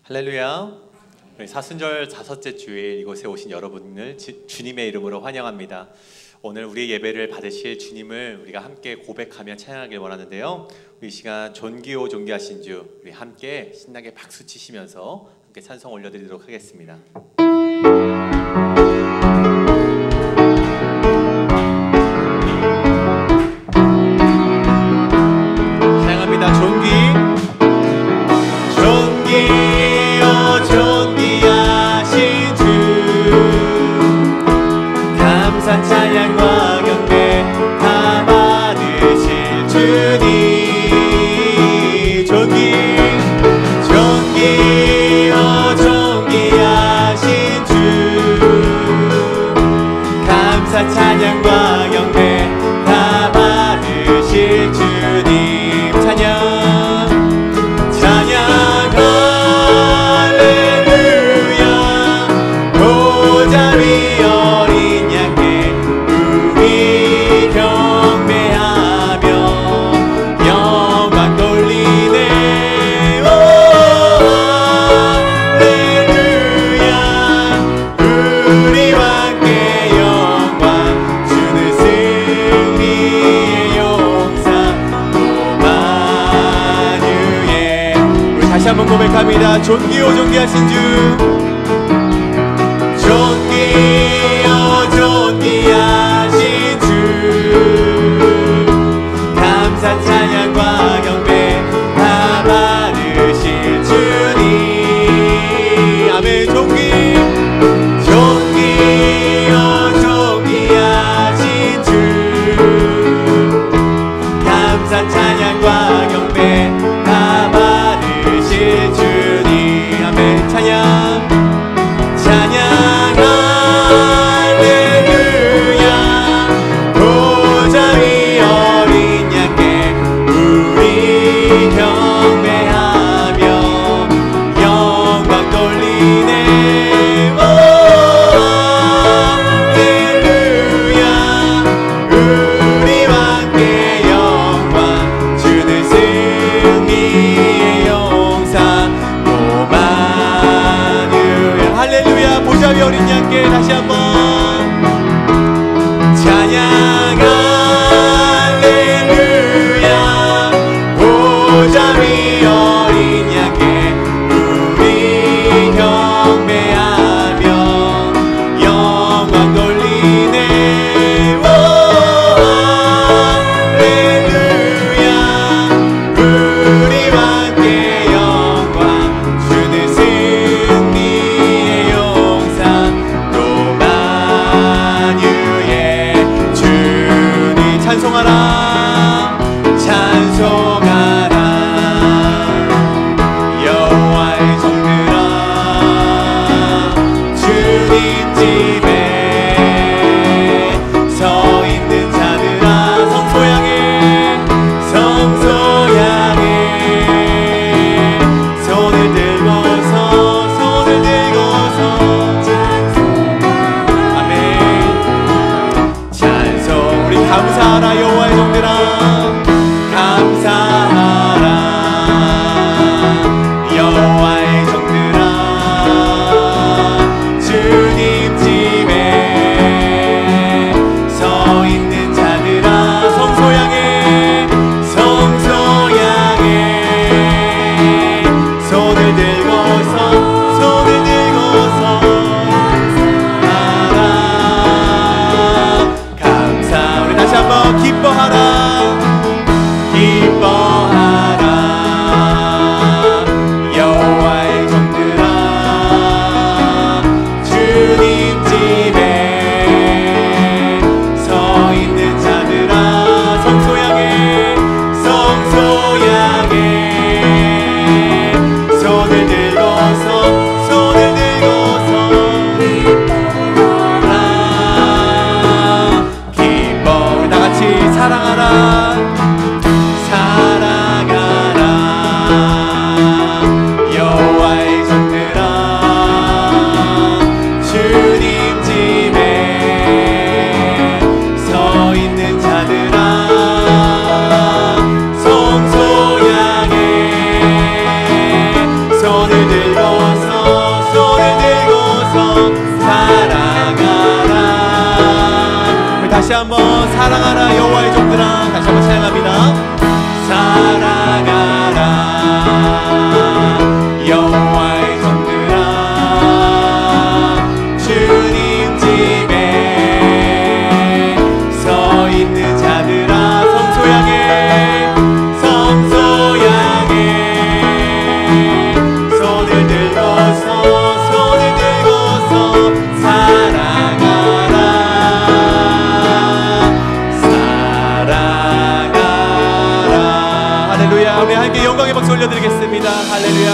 할렐루야. 우리 사순절 5째 주일 이곳에 오신 여러분을 주님의 이름으로 환영합니다. 오늘 우리 예배를 받으실 주님을 우리가 함께 고백하며 찬양하길 원하는데요. 우리 이 시간 존귀오 존귀하신 주, 우리 함께 신나게 박수 치시면서 함께 찬송 올려드리도록 하겠습니다. 찬양합니다. 존귀하신 주, 감사 찬양과 경배 다 받으실 주님. 존귀하신 주, 감사 찬양과 경배 다 받으실 주님. 찬양 보좌 위 어린 양께 우리 경배하며 영광 돌리네. 할렐루야. 우리와 함께 영광 주는 승리의 용사 오마누엘. 우리 다시 한번 고백합니다. 존귀하신 주, 존귀하신 주, 감사 찬양과 경배 다 받으실 주님. 아멘. 존귀하신 주, 감사 찬양과 경배 다 받으실 주님. 아멘. 찬양 믿습니다. 할렐루야.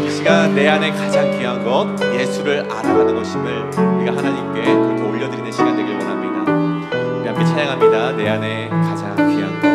이 시간 내 안에 가장 귀한 것 예수를 알아가는 것임을 우리가 하나님께 그렇게 올려드리는 시간 되길 원합니다. 우리 함께 찬양합니다. 내 안에 가장 귀한 것.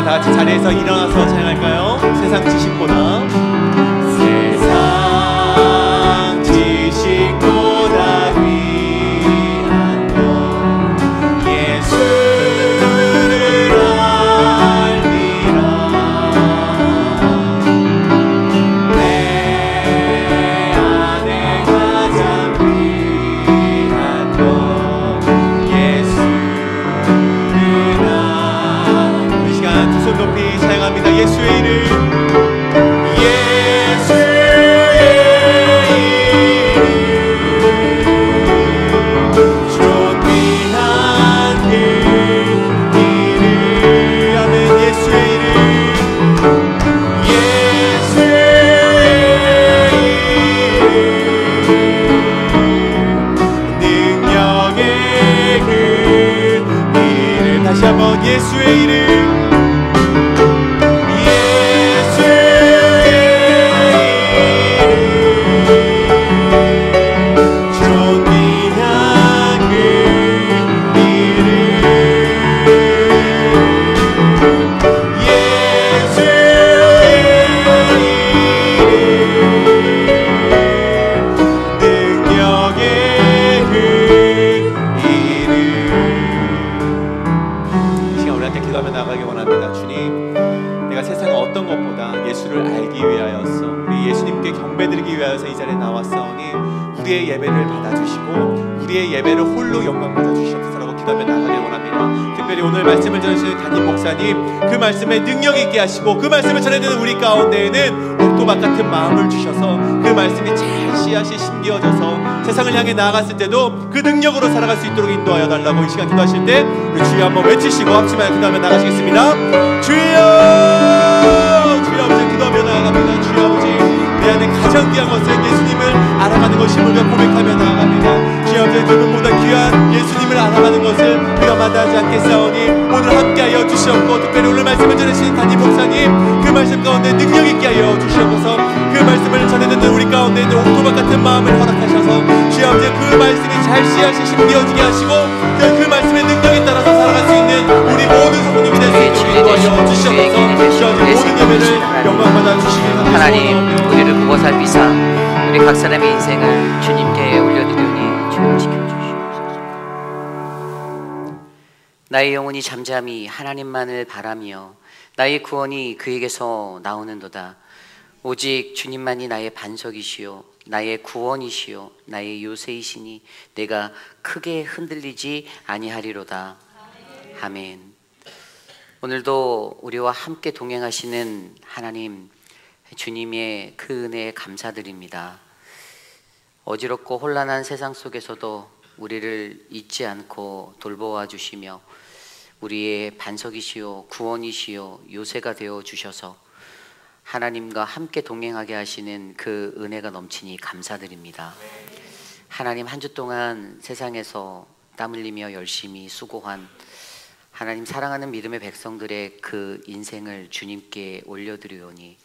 다 같이 자리에서 일어나서 찬양할까요? 세상 지식보다 세상 지식보다 귀한 것 예수를 알리라. 내 안에 가장 귀한 것 예수를 이 시간 두 손 높이 찬양합니다. 예수의 이름 다시 한번 예수의 이름 나가기 원합니다. 주님, 내가 세상의 어떤 것보다 예수를 알기 위하여서 우리 예수님께 경배드리기 위하여서 이 자리에 나왔사오니 우리의 예배를 받아주시고 우리의 예배를 홀로 영광 받아주시옵소서라고 기도하며 나가길 원합니다. 특별히 오늘 말씀을 전해주시는 담임 목사님, 그 말씀에 능력 있게 하시고 그 말씀을 전해드리는 우리 가운데에는 옥토밭 같은 마음을 주셔서 그 말씀이 잘 씨앗이 심겨져서 세상을 향해 나아갔을 때도 그 능력으로 살아갈 수 있도록 인도하여 달라고 이 시간 기도하실 때 우리 주여 한번 외치시고 합심하여 기도하며 나가시겠습니다. 주여! 주여 아버지 기도하며 나아갑니다. 주여 아버지 내 안에 가장 귀한 것은 예수님을 알아가는 것임을 우리가 고백하며 나아갑니다. 주여 아버지 그분보다 귀한 예수님을 알아가는 것을 우리가 마다하지 않겠사오니 오늘 함께하여 주시옵고 특별히 오늘 말씀을 전해주신 담임 목사님 그 말씀 가운데 능력 있게 하여 주시옵소서. 그 말씀을 전해듣는 우리 가운데 있는 옥토밭 같은 마음을 허락하셔서 주여 아버지 그 말씀이 잘 씨앗이 심겨지게 하시고 그 말씀의 능력에 따라서 살아갈 수 있는 우리 모든 성도님이 될 수 있도록 인도하여 주시옵소서. 주여 아버지 모든 예배를 영광받아 주시길 간절히 하나님 우리를 보고 살피사 우리 각 사람의 인생을 주님께 올려드리오니 주여 지켜주시옵소서. 나의 영혼이 잠잠히 하나님만을 바라며 나의 구원이 그에게서 나오는도다. 오직 주님만이 나의 반석이시요 나의 구원이시요 나의 요새이시니 내가 크게 흔들리지 아니하리로다. 아멘. 오늘도 우리와 함께 동행하시는 하나님, 주님의 그 은혜에 감사드립니다. 어지럽고 혼란한 세상 속에서도 우리를 잊지 않고 돌보아 주시며 우리의 반석이시요 구원이시요 요새가 되어 주셔서 하나님과 함께 동행하게 하시는 그 은혜가 넘치니 감사드립니다. 하나님, 한 주 동안 세상에서 땀 흘리며 열심히 수고한 하나님 사랑하는 믿음의 백성들의 그 인생을 주님께 올려드리오니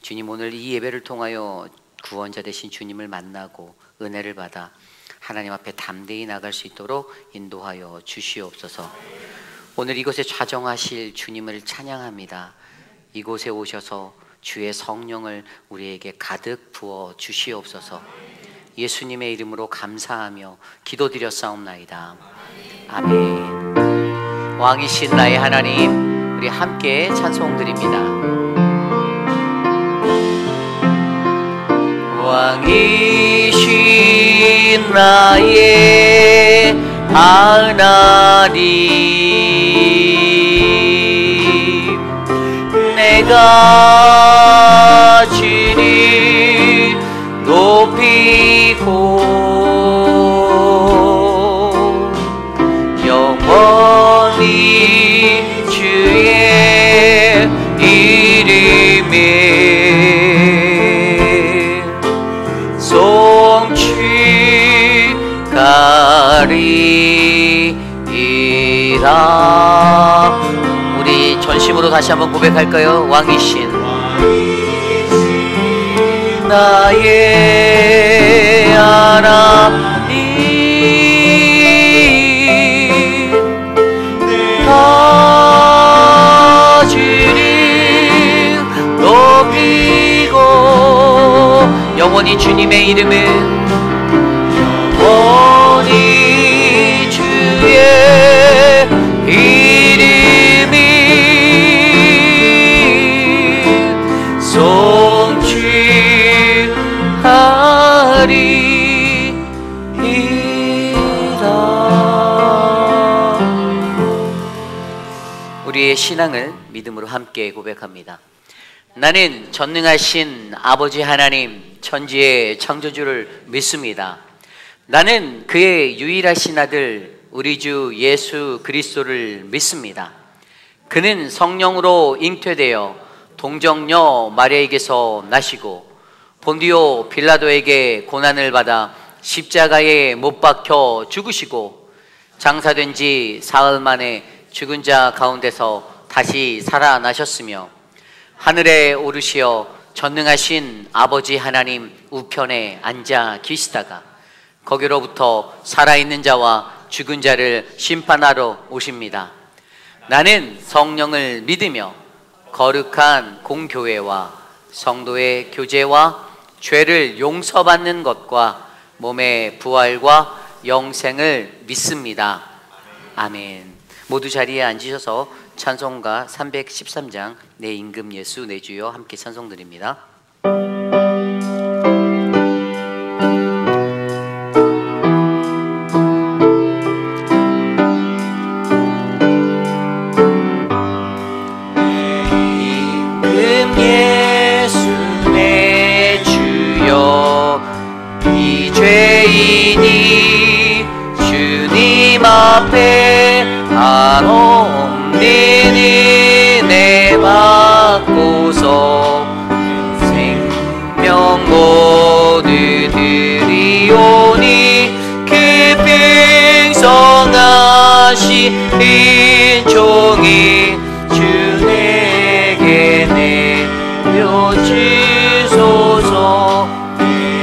주님, 오늘 이 예배를 통하여 구원자 되신 주님을 만나고 은혜를 받아 하나님 앞에 담대히 나갈 수 있도록 인도하여 주시옵소서. 오늘 이곳에 좌정하실 주님을 찬양합니다. 이곳에 오셔서 주의 성령을 우리에게 가득 부어 주시옵소서. 예수님의 이름으로 감사하며 기도드렸사옵나이다. 아멘. 왕이신 나의 하나님, 우리 함께 찬송드립니다. 왕이신 나의 하나님, 내가 주님 높이고 영원히 주의 이름에 송축하리이다. 우리 전심으로 다시 한번 고백할까요? 왕이신 나의 하나님, 나 주님 높이고 영원히 주님의 이름은 영원히 주의 이름이 송축하리이다. 우리의 신앙을 믿음으로 함께 고백합니다. 나는 전능하신 아버지 하나님, 천지의 창조주를 믿습니다. 나는 그의 유일하신 아들 우리 주 예수 그리스도를 믿습니다. 그는 성령으로 잉태되어 동정녀 마리아에게서 나시고 본디오 빌라도에게 고난을 받아 십자가에 못 박혀 죽으시고 장사된 지 사흘 만에 죽은 자 가운데서 다시 살아나셨으며 하늘에 오르시어 전능하신 아버지 하나님 우편에 앉아 계시다가 거기로부터 살아있는 자와 죽은 자를 심판하러 오십니다. 나는 성령을 믿으며 거룩한 공교회와 성도의 교제와 죄를 용서받는 것과 몸의 부활과 영생을 믿습니다. 아멘. 모두 자리에 앉으셔서 찬송가 313장 내 임금 예수 내 주여 함께 찬송드립니다. 앞에 한없는 은혜 받고서 생명 모두 드리오니 그 빙성하신 종이 주 내게 내려주소서.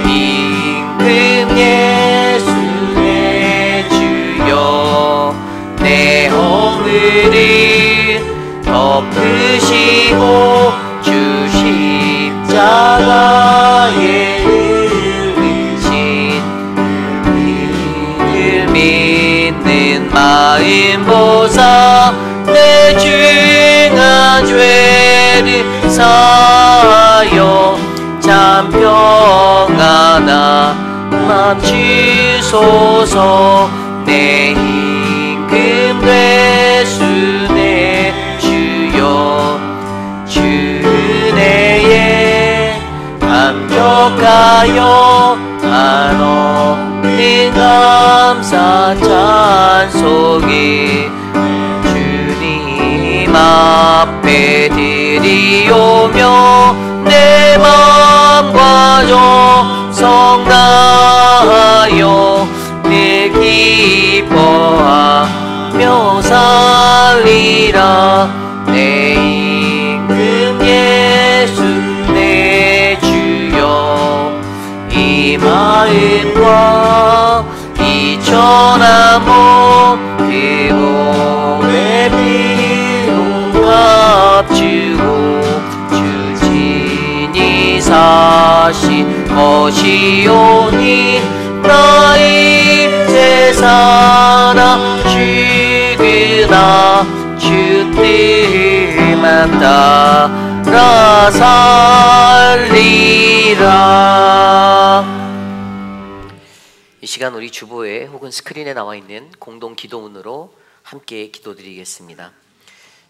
임금 예수 내 주여 내 허물을 덮으시고 주 십자가에 흘리신 믿음 있는 마음 보사 내 중한 죄를 사하여 평안한 맘 주소서. 내 임금 되시네 주여. 주 은혜에 감격하여 한없는 감사 찬송이 주님 앞에 드리오며 내 맘과 정성 다하여 늘 기뻐하며 살리라. 내 임금 예수 내 주여. 이 마음과 이 천한 몸 그 몸의 피로 값주고 주진이 사신 것이오니 나의 세상아 죽으나 주 뜻만 따라 살리라. 이 시간 우리 주보에 혹은 스크린에 나와 있는 공동 기도문으로 함께 기도드리겠습니다.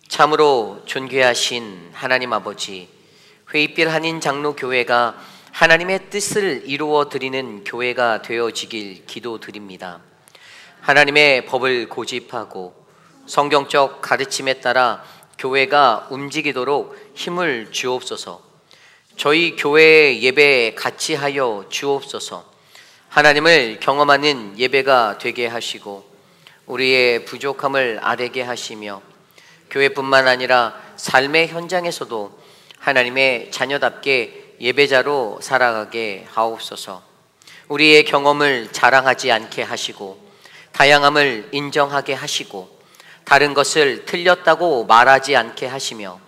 참으로 존귀하신 하나님 아버지, 회의빌 한인 장로교회가 하나님의 뜻을 이루어 드리는 교회가 되어지길 기도드립니다. 하나님의 법을 고집하고 성경적 가르침에 따라 교회가 움직이도록 힘을 주옵소서. 저희 교회의 예배에 같이 하여 주옵소서. 하나님을 경험하는 예배가 되게 하시고 우리의 부족함을 아뢰게 하시며 교회뿐만 아니라 삶의 현장에서도 하나님의 자녀답게 예배자로 살아가게 하옵소서. 우리의 경험을 자랑하지 않게 하시고 다양함을 인정하게 하시고 다른 것을 틀렸다고 말하지 않게 하시며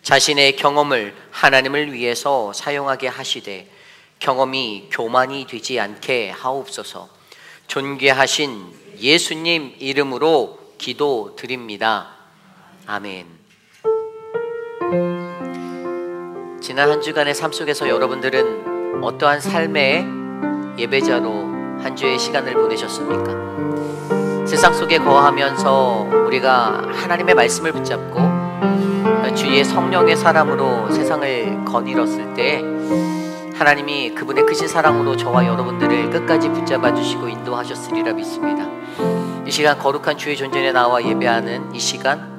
자신의 경험을 하나님을 위해서 사용하게 하시되 경험이 교만이 되지 않게 하옵소서. 존귀하신 예수님 이름으로 기도드립니다. 아멘. 지난 한 주간의 삶 속에서 여러분들은 어떠한 삶의 예배자로 한 주의 시간을 보내셨습니까? 세상 속에 거하면서 우리가 하나님의 말씀을 붙잡고 주의 성령의 사람으로 세상을 거닐었을 때 하나님이 그분의 크신 사랑으로 저와 여러분들을 끝까지 붙잡아 주시고 인도하셨으리라 믿습니다. 이 시간 거룩한 주의 존전에 나와 예배하는 이 시간,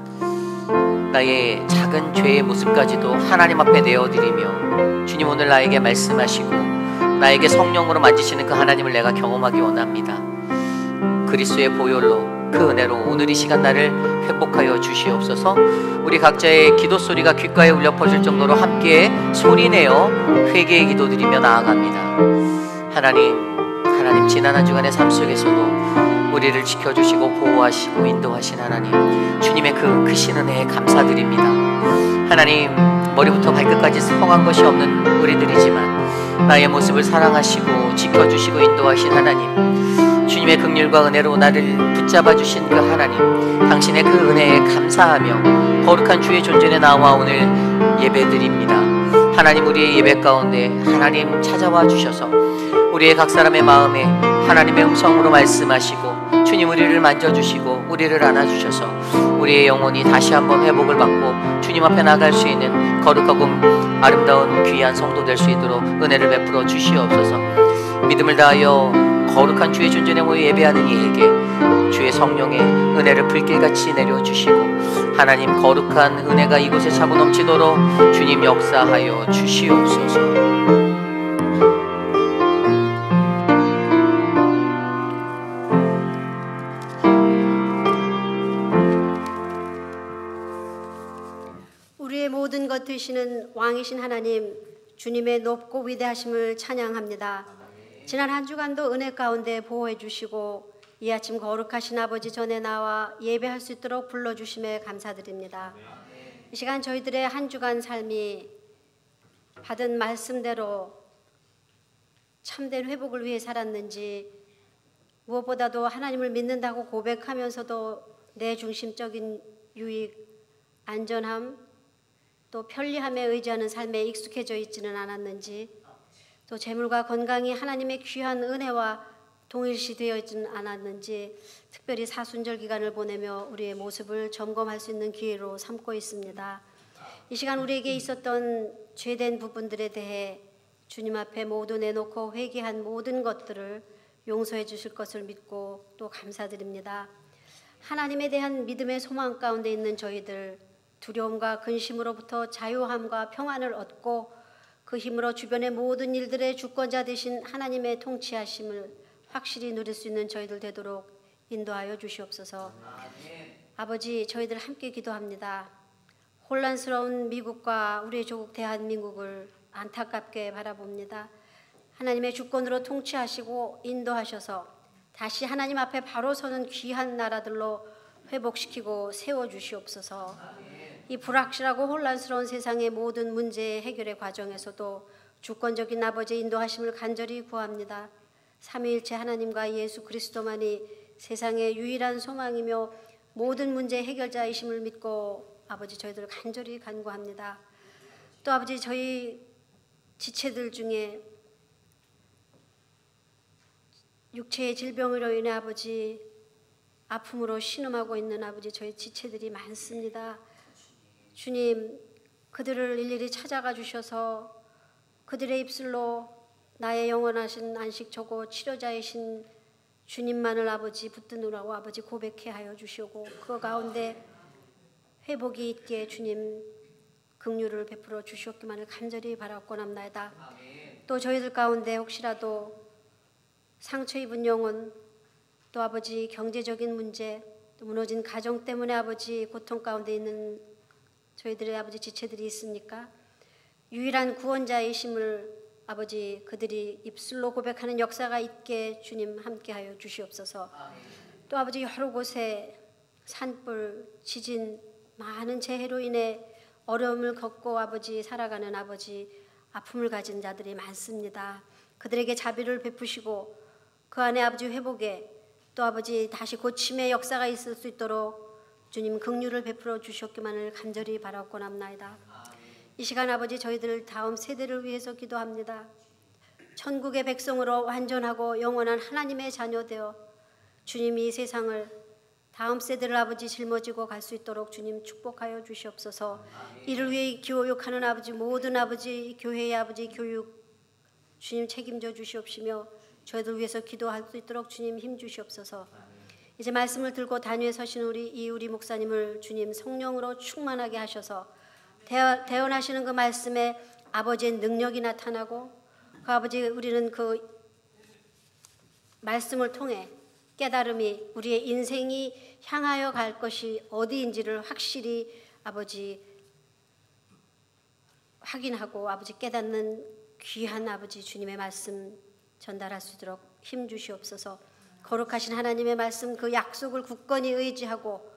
나의 작은 죄의 모습까지도 하나님 앞에 내어드리며 주님 오늘 나에게 말씀하시고 나에게 성령으로 만지시는 그 하나님을 내가 경험하기 원합니다. 그리스도의 보혈로 그 은혜로 오늘 이 시간 나를 회복하여 주시옵소서. 우리 각자의 기도 소리가 귓가에 울려 퍼질 정도로 함께 소리내어 회개의 기도드리며 나아갑니다. 하나님 지난 한 주간의 삶 속에서도 우리를 지켜주시고 보호하시고 인도하신 하나님, 주님의 그 크신 은혜에 감사드립니다. 하나님, 머리부터 발끝까지 성한 것이 없는 우리들이지만 나의 모습을 사랑하시고 지켜주시고 인도하신 하나님, 주님의 긍휼과 은혜로 나를 붙잡아 주신 그 하나님, 당신의 그 은혜에 감사하며 거룩한 주의 존전에 나와 오늘 예배드립니다. 하나님, 우리의 예배 가운데 하나님 찾아와 주셔서 우리의 각 사람의 마음에 하나님의 음성으로 말씀하시고 주님 우리를 만져주시고 우리를 안아주셔서 우리의 영혼이 다시 한번 회복을 받고 주님 앞에 나갈 수 있는 거룩하고 아름다운 귀한 성도 될 수 있도록 은혜를 베풀어 주시옵소서. 믿음을 다하여 거룩한 주의 존전에 모여 예배하는 이에게 주의 성령의 은혜를 불길같이 내려주시고 하나님 거룩한 은혜가 이곳에 차고 넘치도록 주님 역사하여 주시옵소서. 우리의 모든 것 되시는 왕이신 하나님, 주님의 높고 위대하심을 찬양합니다. 지난 한 주간도 은혜 가운데 보호해 주시고 이 아침 거룩하신 아버지 전에 나와 예배할 수 있도록 불러주심에 감사드립니다. 이 시간 저희들의 한 주간 삶이 받은 말씀대로 참된 회복을 위해 살았는지, 무엇보다도 하나님을 믿는다고 고백하면서도 내 중심적인 유익, 안전함, 또 편리함에 의지하는 삶에 익숙해져 있지는 않았는지, 또 재물과 건강이 하나님의 귀한 은혜와 동일시되어 있지는 않았는지 특별히 사순절 기간을 보내며 우리의 모습을 점검할 수 있는 기회로 삼고 있습니다. 이 시간 우리에게 있었던 죄된 부분들에 대해 주님 앞에 모두 내놓고 회개한 모든 것들을 용서해 주실 것을 믿고 또 감사드립니다. 하나님에 대한 믿음의 소망 가운데 있는 저희들, 두려움과 근심으로부터 자유함과 평안을 얻고 그 힘으로 주변의 모든 일들의 주권자 되신 하나님의 통치하심을 확실히 누릴 수 있는 저희들 되도록 인도하여 주시옵소서. 아버지, 저희들 함께 기도합니다. 혼란스러운 미국과 우리의 조국 대한민국을 안타깝게 바라봅니다. 하나님의 주권으로 통치하시고 인도하셔서 다시 하나님 앞에 바로 서는 귀한 나라들로 회복시키고 세워주시옵소서. 이 불확실하고 혼란스러운 세상의 모든 문제 해결의 과정에서도 주권적인 아버지의 인도하심을 간절히 구합니다. 삼위일체 하나님과 예수 그리스도만이 세상의 유일한 소망이며 모든 문제 해결자이심을 믿고 아버지 저희들 간절히 간구합니다. 또 아버지 저희 지체들 중에 육체의 질병으로 인해 아버지 아픔으로 신음하고 있는 아버지 저희 지체들이 많습니다. 주님, 그들을 일일이 찾아가 주셔서 그들의 입술로 나의 영원하신 안식처고 치료자이신 주님만을 아버지 붙드느라고 아버지 고백해 하여 주시고 그 가운데 회복이 있게 주님 긍휼을 베풀어 주시옵기만을 간절히 바라옵고남나이다. 또 저희들 가운데 혹시라도 상처 입은 영혼, 또 아버지 경제적인 문제, 또 무너진 가정 때문에 아버지 고통 가운데 있는 저희들의 아버지 지체들이 있습니까? 유일한 구원자이심을 아버지 그들이 입술로 고백하는 역사가 있게 주님 함께하여 주시옵소서. 또 아버지 여러 곳에 산불, 지진, 많은 재해로 인해 어려움을 겪고 아버지 살아가는 아버지 아픔을 가진 자들이 많습니다. 그들에게 자비를 베푸시고 그 안에 아버지 회복에 또 아버지 다시 고침의 역사가 있을 수 있도록 주님 긍휼을 베풀어 주셨기만을 간절히 바라옵고남나이다. 이 시간 아버지 저희들 다음 세대를 위해서 기도합니다. 천국의 백성으로 완전하고 영원한 하나님의 자녀 되어 주님이 이 세상을 다음 세대를 아버지 짊어지고 갈 수 있도록 주님 축복하여 주시옵소서. 이를 위해 교육하는 아버지 모든 아버지 교회의 아버지 교육 주님 책임져 주시옵시며 저희들 위해서 기도할 수 있도록 주님 힘 주시옵소서. 이제 말씀을 들고 단위에 서신 우리 목사님을 주님 성령으로 충만하게 하셔서 대언하시는 그 말씀에 아버지의 능력이 나타나고 그 아버지 우리는 그 말씀을 통해 깨달음이 우리의 인생이 향하여 갈 것이 어디인지를 확실히 아버지 확인하고 아버지 깨닫는 귀한 아버지 주님의 말씀 전달할 수 있도록 힘 주시옵소서. 거룩하신 하나님의 말씀 그 약속을 굳건히 의지하고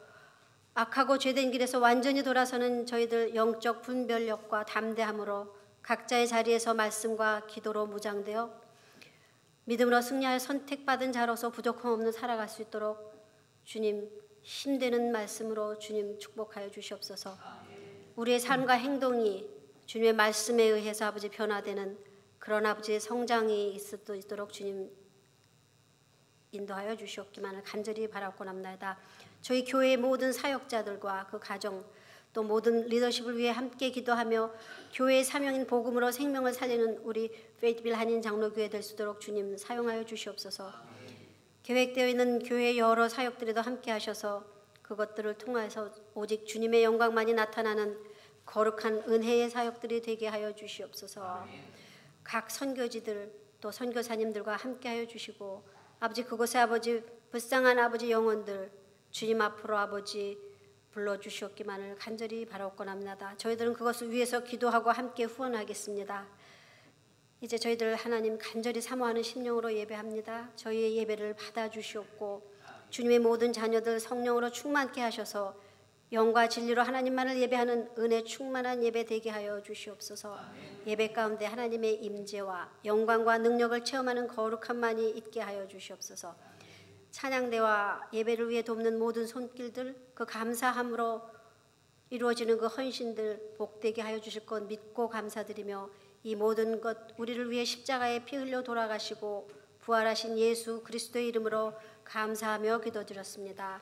악하고 죄된 길에서 완전히 돌아서는 저희들 영적 분별력과 담대함으로 각자의 자리에서 말씀과 기도로 무장되어 믿음으로 승리하여 선택받은 자로서 부족함 없는 살아갈 수 있도록 주님 힘되는 말씀으로 주님 축복하여 주시옵소서. 우리의 삶과 행동이 주님의 말씀에 의해서 아버지 변화되는 그런 아버지의 성장이 있을 수 있도록 주님 인도하여 주시옵기만을 간절히 바라옵고남나이다. 저희 교회의 모든 사역자들과 그 가정 또 모든 리더십을 위해 함께 기도하며 교회의 사명인 복음으로 생명을 살리는 우리 페이트빌 한인 장로교회 될 수 있도록 주님 사용하여 주시옵소서. 계획되어 있는 교회의 여러 사역들에도 함께 하셔서 그것들을 통해서 오직 주님의 영광만이 나타나는 거룩한 은혜의 사역들이 되게 하여 주시옵소서. 각 선교지들 또 선교사님들과 함께 하여 주시고 아버지 그곳에 아버지 불쌍한 아버지 영혼들 주님 앞으로 아버지 불러주시옵기만을 간절히 바라옵고납니다. 저희들은 그것을 위해서 기도하고 함께 후원하겠습니다. 이제 저희들 하나님 간절히 사모하는 심령으로 예배합니다. 저희의 예배를 받아주시옵고 주님의 모든 자녀들 성령으로 충만케 하셔서 영과 진리로 하나님만을 예배하는 은혜 충만한 예배 되게 하여 주시옵소서. 예배 가운데 하나님의 임재와 영광과 능력을 체험하는 거룩함만이 있게 하여 주시옵소서. 찬양대와 예배를 위해 돕는 모든 손길들 그 감사함으로 이루어지는 그 헌신들 복되게 하여 주실 것 믿고 감사드리며 이 모든 것 우리를 위해 십자가에 피 흘려 돌아가시고 부활하신 예수 그리스도의 이름으로 감사하며 기도드렸습니다.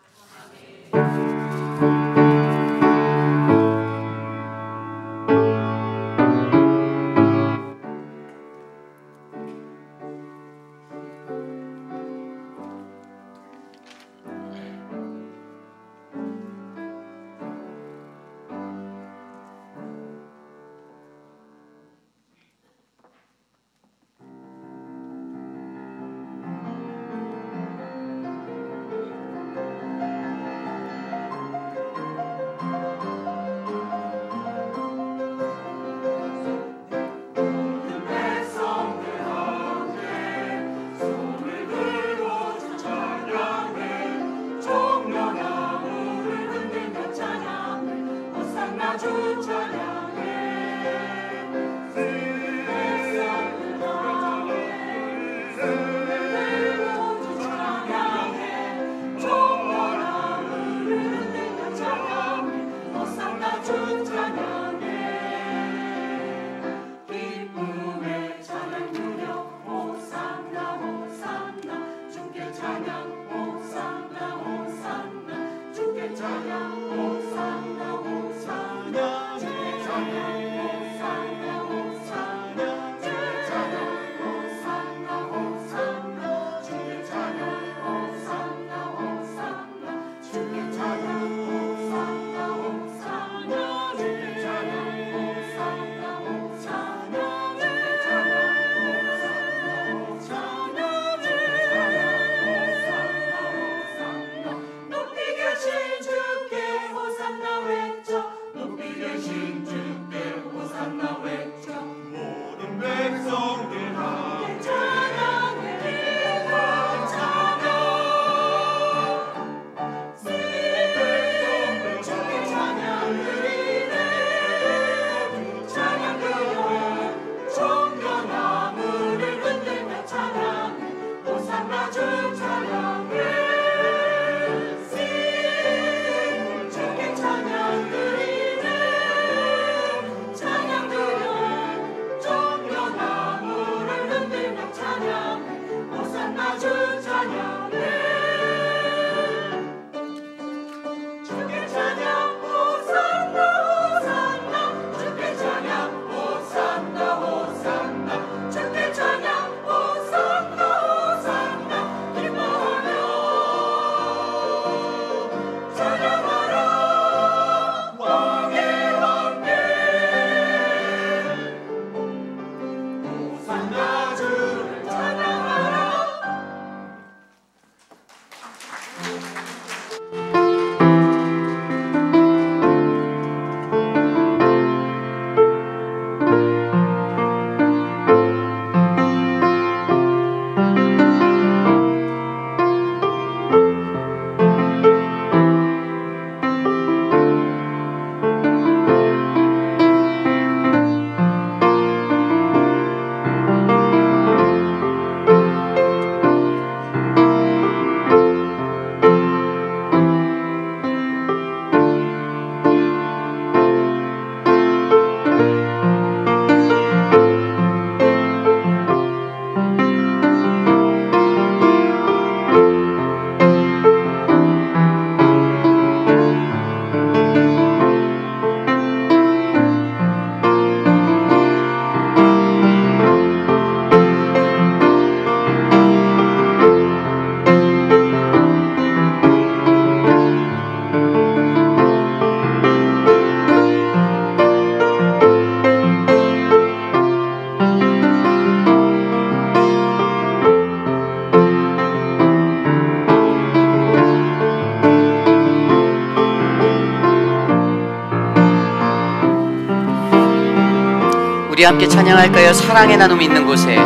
우리 함께 찬양할까요? 사랑의 나눔 있는 곳에.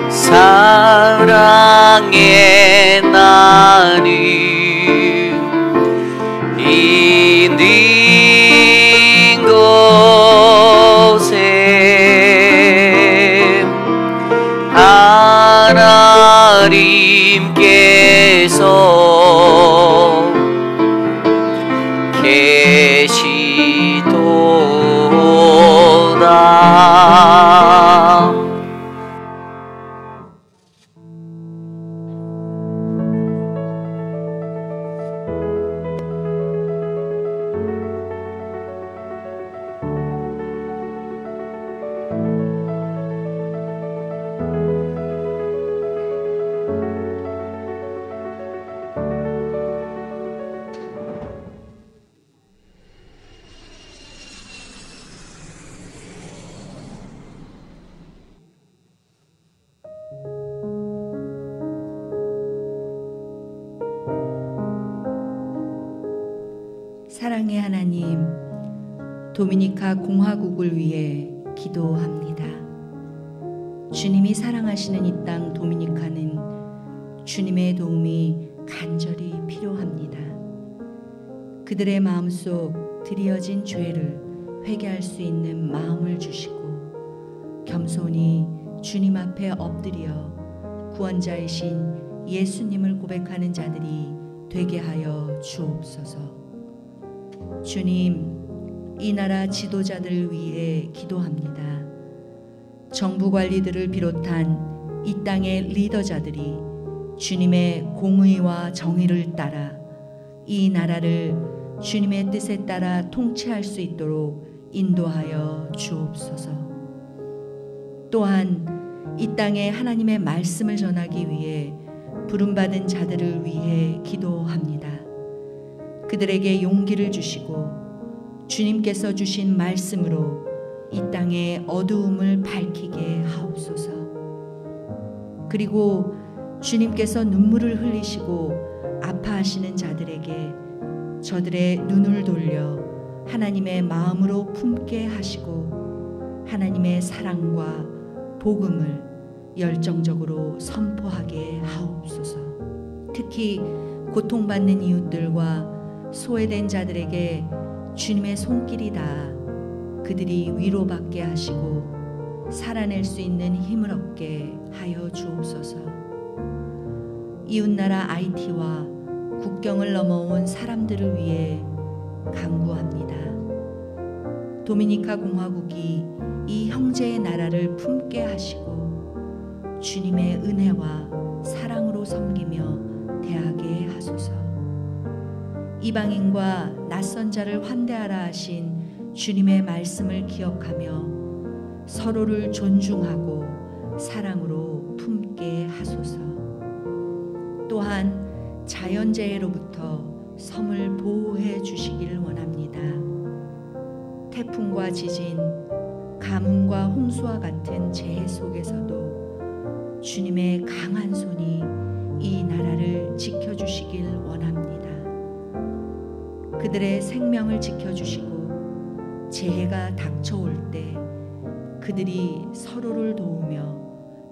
사랑의 나눔 있는 곳에 하나님께서 계시도다. 사랑의 하나님, 도미니카 공화국을 위해 기도합니다. 주님이 사랑하시는 이 땅 도미니카는 주님의 도움이 간절히 필요합니다. 그들의 마음속 드리어진 죄를 회개할 수 있는 마음을 주시고 겸손히 주님 앞에 엎드려 구원자이신 예수님을 고백하는 자들이 되게 하여 주옵소서. 주님, 이 나라 지도자들을 위해 기도합니다. 정부 관리들을 비롯한 이 땅의 리더자들이 주님의 공의와 정의를 따라 이 나라를 주님의 뜻에 따라 통치할 수 있도록 인도하여 주옵소서. 또한 이 땅에 하나님의 말씀을 전하기 위해 부름받은 자들을 위해 기도합니다. 그들에게 용기를 주시고 주님께서 주신 말씀으로 이 땅의 어두움을 밝히게 하옵소서. 그리고 주님께서 눈물을 흘리시고 아파하시는 자들에게 저들의 눈을 돌려 하나님의 마음으로 품게 하시고 하나님의 사랑과 복음을 열정적으로 선포하게 하옵소서. 특히 고통받는 이웃들과 소외된 자들에게 주님의 손길이 닿아 그들이 위로받게 하시고 살아낼 수 있는 힘을 얻게 하여 주옵소서. 이웃나라 아이티와 국경을 넘어온 사람들을 위해 간구합니다. 도미니카 공화국이 이 형제의 나라를 품게 하시고 주님의 은혜와 사랑으로 섬기며 대하게 하소서. 이방인과 낯선 자를 환대하라 하신 주님의 말씀을 기억하며 서로를 존중하고 사랑으로 품게 하소서. 또한 자연재해로부터 섬을 보호해 주시길 원합니다. 태풍과 지진, 가뭄과 홍수와 같은 재해 속에서도 주님의 강한 손이 이 나라를 지켜주시길 원합니다. 그들의 생명을 지켜주시고 재해가 닥쳐올 때 그들이 서로를 도우며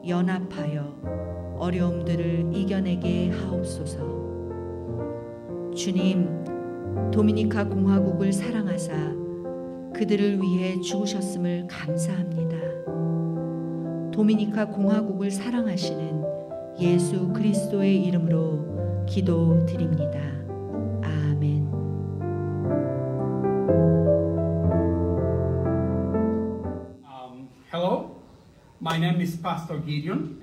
연합하여 어려움들을 이겨내게 하옵소서. 주님, 도미니카 공화국을 사랑하사 그들을 위해 죽으셨음을 감사합니다. 도미니카 공화국을 사랑하시는 예수 그리스도의 이름으로 기도드립니다. 아멘. Hello, my name is Pastor Gideon.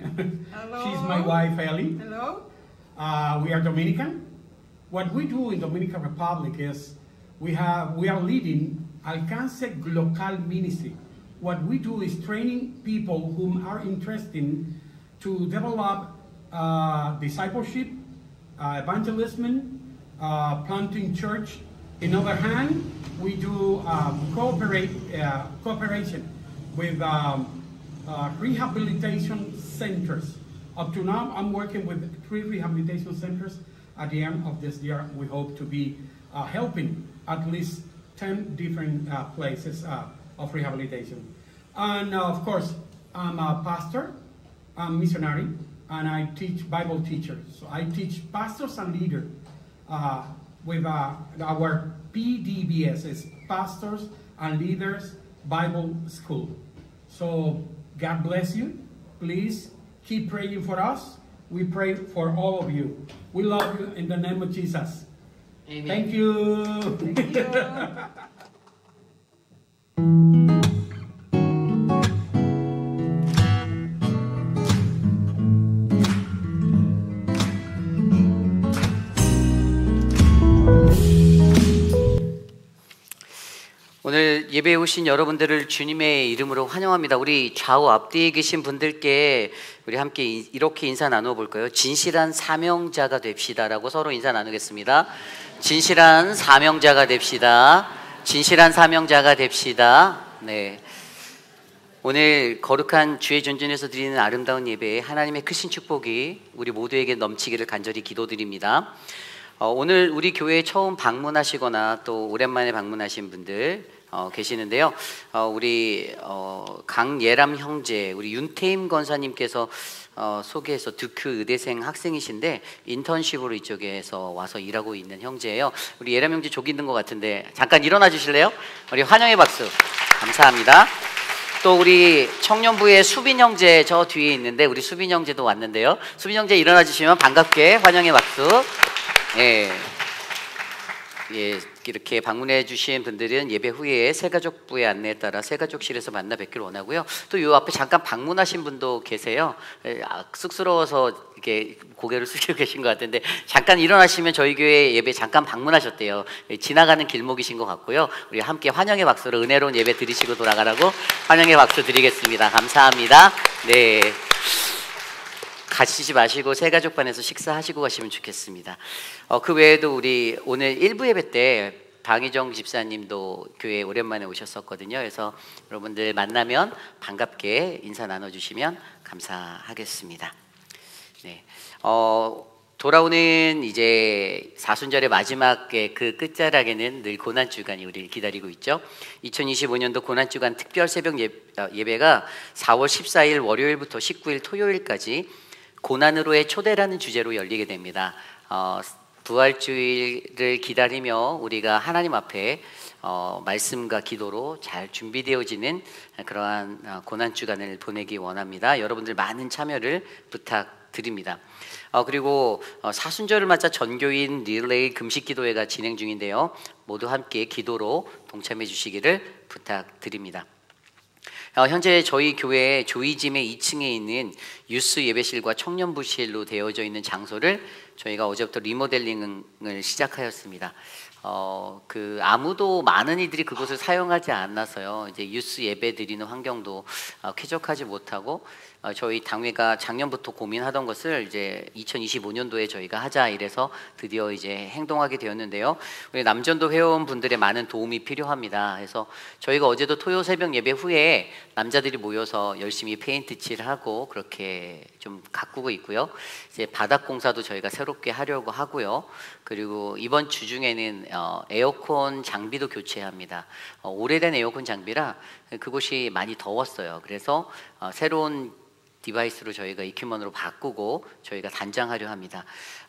Hello. She's my wife, Ellie. Hello. We are Dominican. What we do in Dominican Republic is we are leading Alcance Local Ministry. What we do is training people whom are interested to develop discipleship, evangelism, planting church. In other hand, we do cooperation with rehabilitation centers. Up to now, I'm working with 3 rehabilitation centers. At the end of this year, we hope to be helping at least 10 different places of rehabilitation. And of course, I'm a pastor, I'm missionary, and I teach Bible teachers. So I teach pastors and leaders with our PDBS, is Pastors and Leaders Bible School. So God bless you. Please keep praying for us. We pray for all of you. We love you in the name of Jesus. Amen. Thank you. Thank you. 오늘 예배에 오신 여러분들을 주님의 이름으로 환영합니다. 우리 좌우 앞뒤에 계신 분들께 우리 함께 이렇게 인사 나누어 볼까요? 진실한 사명자가 됩시다라고 서로 인사 나누겠습니다. 진실한 사명자가 됩시다. 진실한 사명자가 됩시다. 네. 오늘 거룩한 주의 존전에서 드리는 아름다운 예배에 하나님의 크신 축복이 우리 모두에게 넘치기를 간절히 기도드립니다. 오늘 우리 교회에 처음 방문하시거나 또 오랜만에 방문하신 분들 계시는데요. 우리 강예람 형제, 우리 윤태임 권사님께서 소개해서 듀크 의대생 학생이신데 인턴십으로 이쪽에서 와서 일하고 있는 형제예요. 우리 예람 형제 저기 있는 것 같은데 잠깐 일어나 주실래요? 우리 환영의 박수 감사합니다. 또 우리 청년부의 수빈 형제 저 뒤에 있는데 우리 수빈 형제도 왔는데요. 수빈 형제 일어나 주시면 반갑게 환영의 박수. 예. 예, 이렇게 방문해 주신 분들은 예배 후에 새가족부의 안내에 따라 새가족실에서 만나 뵙기를 원하고요. 또 요 앞에 잠깐 방문하신 분도 계세요. 쑥스러워서 이렇게 고개를 숙이고 계신 것 같은데 잠깐 일어나시면 저희 교회 예배 잠깐 방문하셨대요. 지나가는 길목이신 것 같고요. 우리 함께 환영의 박수로 은혜로운 예배 드리시고 돌아가라고 환영의 박수 드리겠습니다. 감사합니다. 네. 가시지 마시고 새가족반에서 식사하시고 가시면 좋겠습니다. 그 외에도 우리 오늘 1부 예배 때 방희정 집사님도 교회에 오랜만에 오셨었거든요. 그래서 여러분들 만나면 반갑게 인사 나눠주시면 감사하겠습니다. 네, 돌아오는 이제 사순절의 마지막의 그 끝자락에는 늘 고난주간이 우리를 기다리고 있죠. 2025년도 고난주간 특별 새벽 예배가 4월 14일 월요일부터 19일 토요일까지 고난으로의 초대라는 주제로 열리게 됩니다. 부활주일을 기다리며 우리가 하나님 앞에 말씀과 기도로 잘 준비되어지는 그러한 고난주간을 보내기 원합니다. 여러분들 많은 참여를 부탁드립니다. 그리고 사순절을 맞아 전교인 릴레이 금식기도회가 진행 중인데요. 모두 함께 기도로 동참해 주시기를 부탁드립니다. 현재 저희 교회 조이짐의 2층에 있는 유스 예배실과 청년부실로 되어져 있는 장소를 저희가 어제부터 리모델링을 시작하였습니다. 아무도 많은 이들이 그곳을 사용하지 않아서요. 이제 유스 예배 드리는 환경도 쾌적하지 못하고 저희 당회가 작년부터 고민하던 것을 이제 2025년도에 저희가 하자 이래서 드디어 이제 행동하게 되었는데요. 우리 남전도 회원분들의 많은 도움이 필요합니다. 그래서 저희가 어제도 토요 새벽 예배 후에 남자들이 모여서 열심히 페인트 칠하고 그렇게 좀 가꾸고 있고요. 이제 바닥 공사도 저희가 새롭게 하려고 하고요. 그리고 이번 주 중에는 에어컨 장비도 교체합니다. 오래된 에어컨 장비라 그곳이 많이 더웠어요. 그래서 새로운 디바이스로 저희가 이큐먼으로 바꾸고 저희가 단장하려 합니다.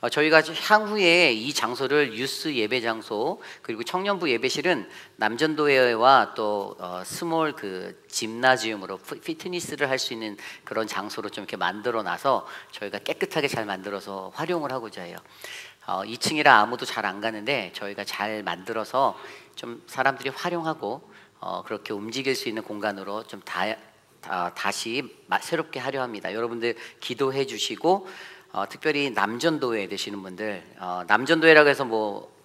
저희가 향후에 이 장소를 유스 예배 장소 그리고 청년부 예배실은 남전도회와 또 스몰 그 짐나지움으로 피트니스를 할 수 있는 그런 장소로 좀 이렇게 만들어 놔서 저희가 깨끗하게 잘 만들어서 활용을 하고자 해요. 2층이라 아무도 잘 안 가는데 저희가 잘 만들어서 좀 사람들이 활용하고 그렇게 움직일 수 있는 공간으로 좀 다시 새롭게 하려 합니다. 여러분들 기도해 주시고 특별히 남전도회 되시는 분들 남전도회라고 해서 뭐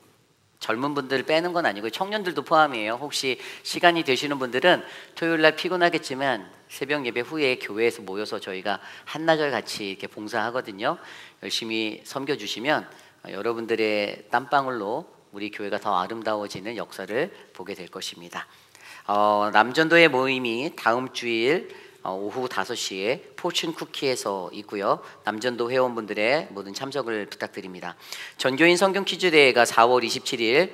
젊은 분들 빼는 건 아니고 청년들도 포함이에요. 혹시 시간이 되시는 분들은 토요일날 피곤하겠지만 새벽 예배 후에 교회에서 모여서 저희가 한나절 같이 이렇게 봉사하거든요. 열심히 섬겨주시면 여러분들의 땀방울로 우리 교회가 더 아름다워지는 역사를 보게 될 것입니다. 남전도의 모임이 다음 주일 오후 5시에 포춘 쿠키에서 있고요. 남전도 회원분들의 모든 참석을 부탁드립니다. 전교인 성경 퀴즈 대회가 4월 27일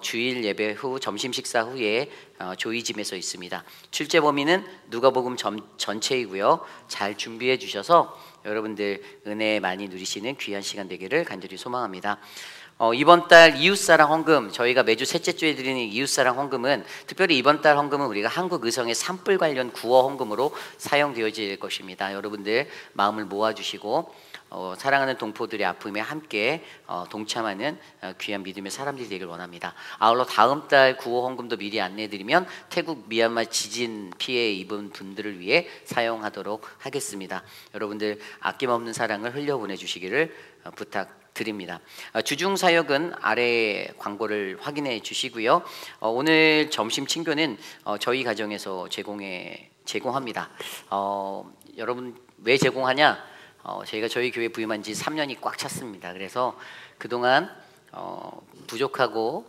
주일 예배 후 점심 식사 후에 조이짐에서 있습니다. 출제 범위는 누가복음 전체이고요. 잘 준비해 주셔서 여러분들 은혜 많이 누리시는 귀한 시간 되기를 간절히 소망합니다. 이번 달 이웃사랑 헌금 저희가 매주 셋째 주에 드리는 이웃사랑 헌금은 특별히 이번 달 헌금은 우리가 한국의성의 산불 관련 구호 헌금으로 사용되어질 것입니다. 여러분들 마음을 모아주시고 사랑하는 동포들의 아픔에 함께 동참하는 귀한 믿음의 사람들이 되길 원합니다. 아울러 다음 달 구호 헌금도 미리 안내해드리면 태국 미얀마 지진 피해 입은 분들을 위해 사용하도록 하겠습니다. 여러분들 아낌없는 사랑을 흘려보내주시기를 부탁드립니다. 주중 사역은 아래 광고를 확인해 주시고요. 오늘 점심 친교는 저희 가정에서 제공합니다. 여러분 왜 제공하냐? 저희가 저희 교회 부임한 지 3년이 꽉 찼습니다. 그래서 그동안 부족하고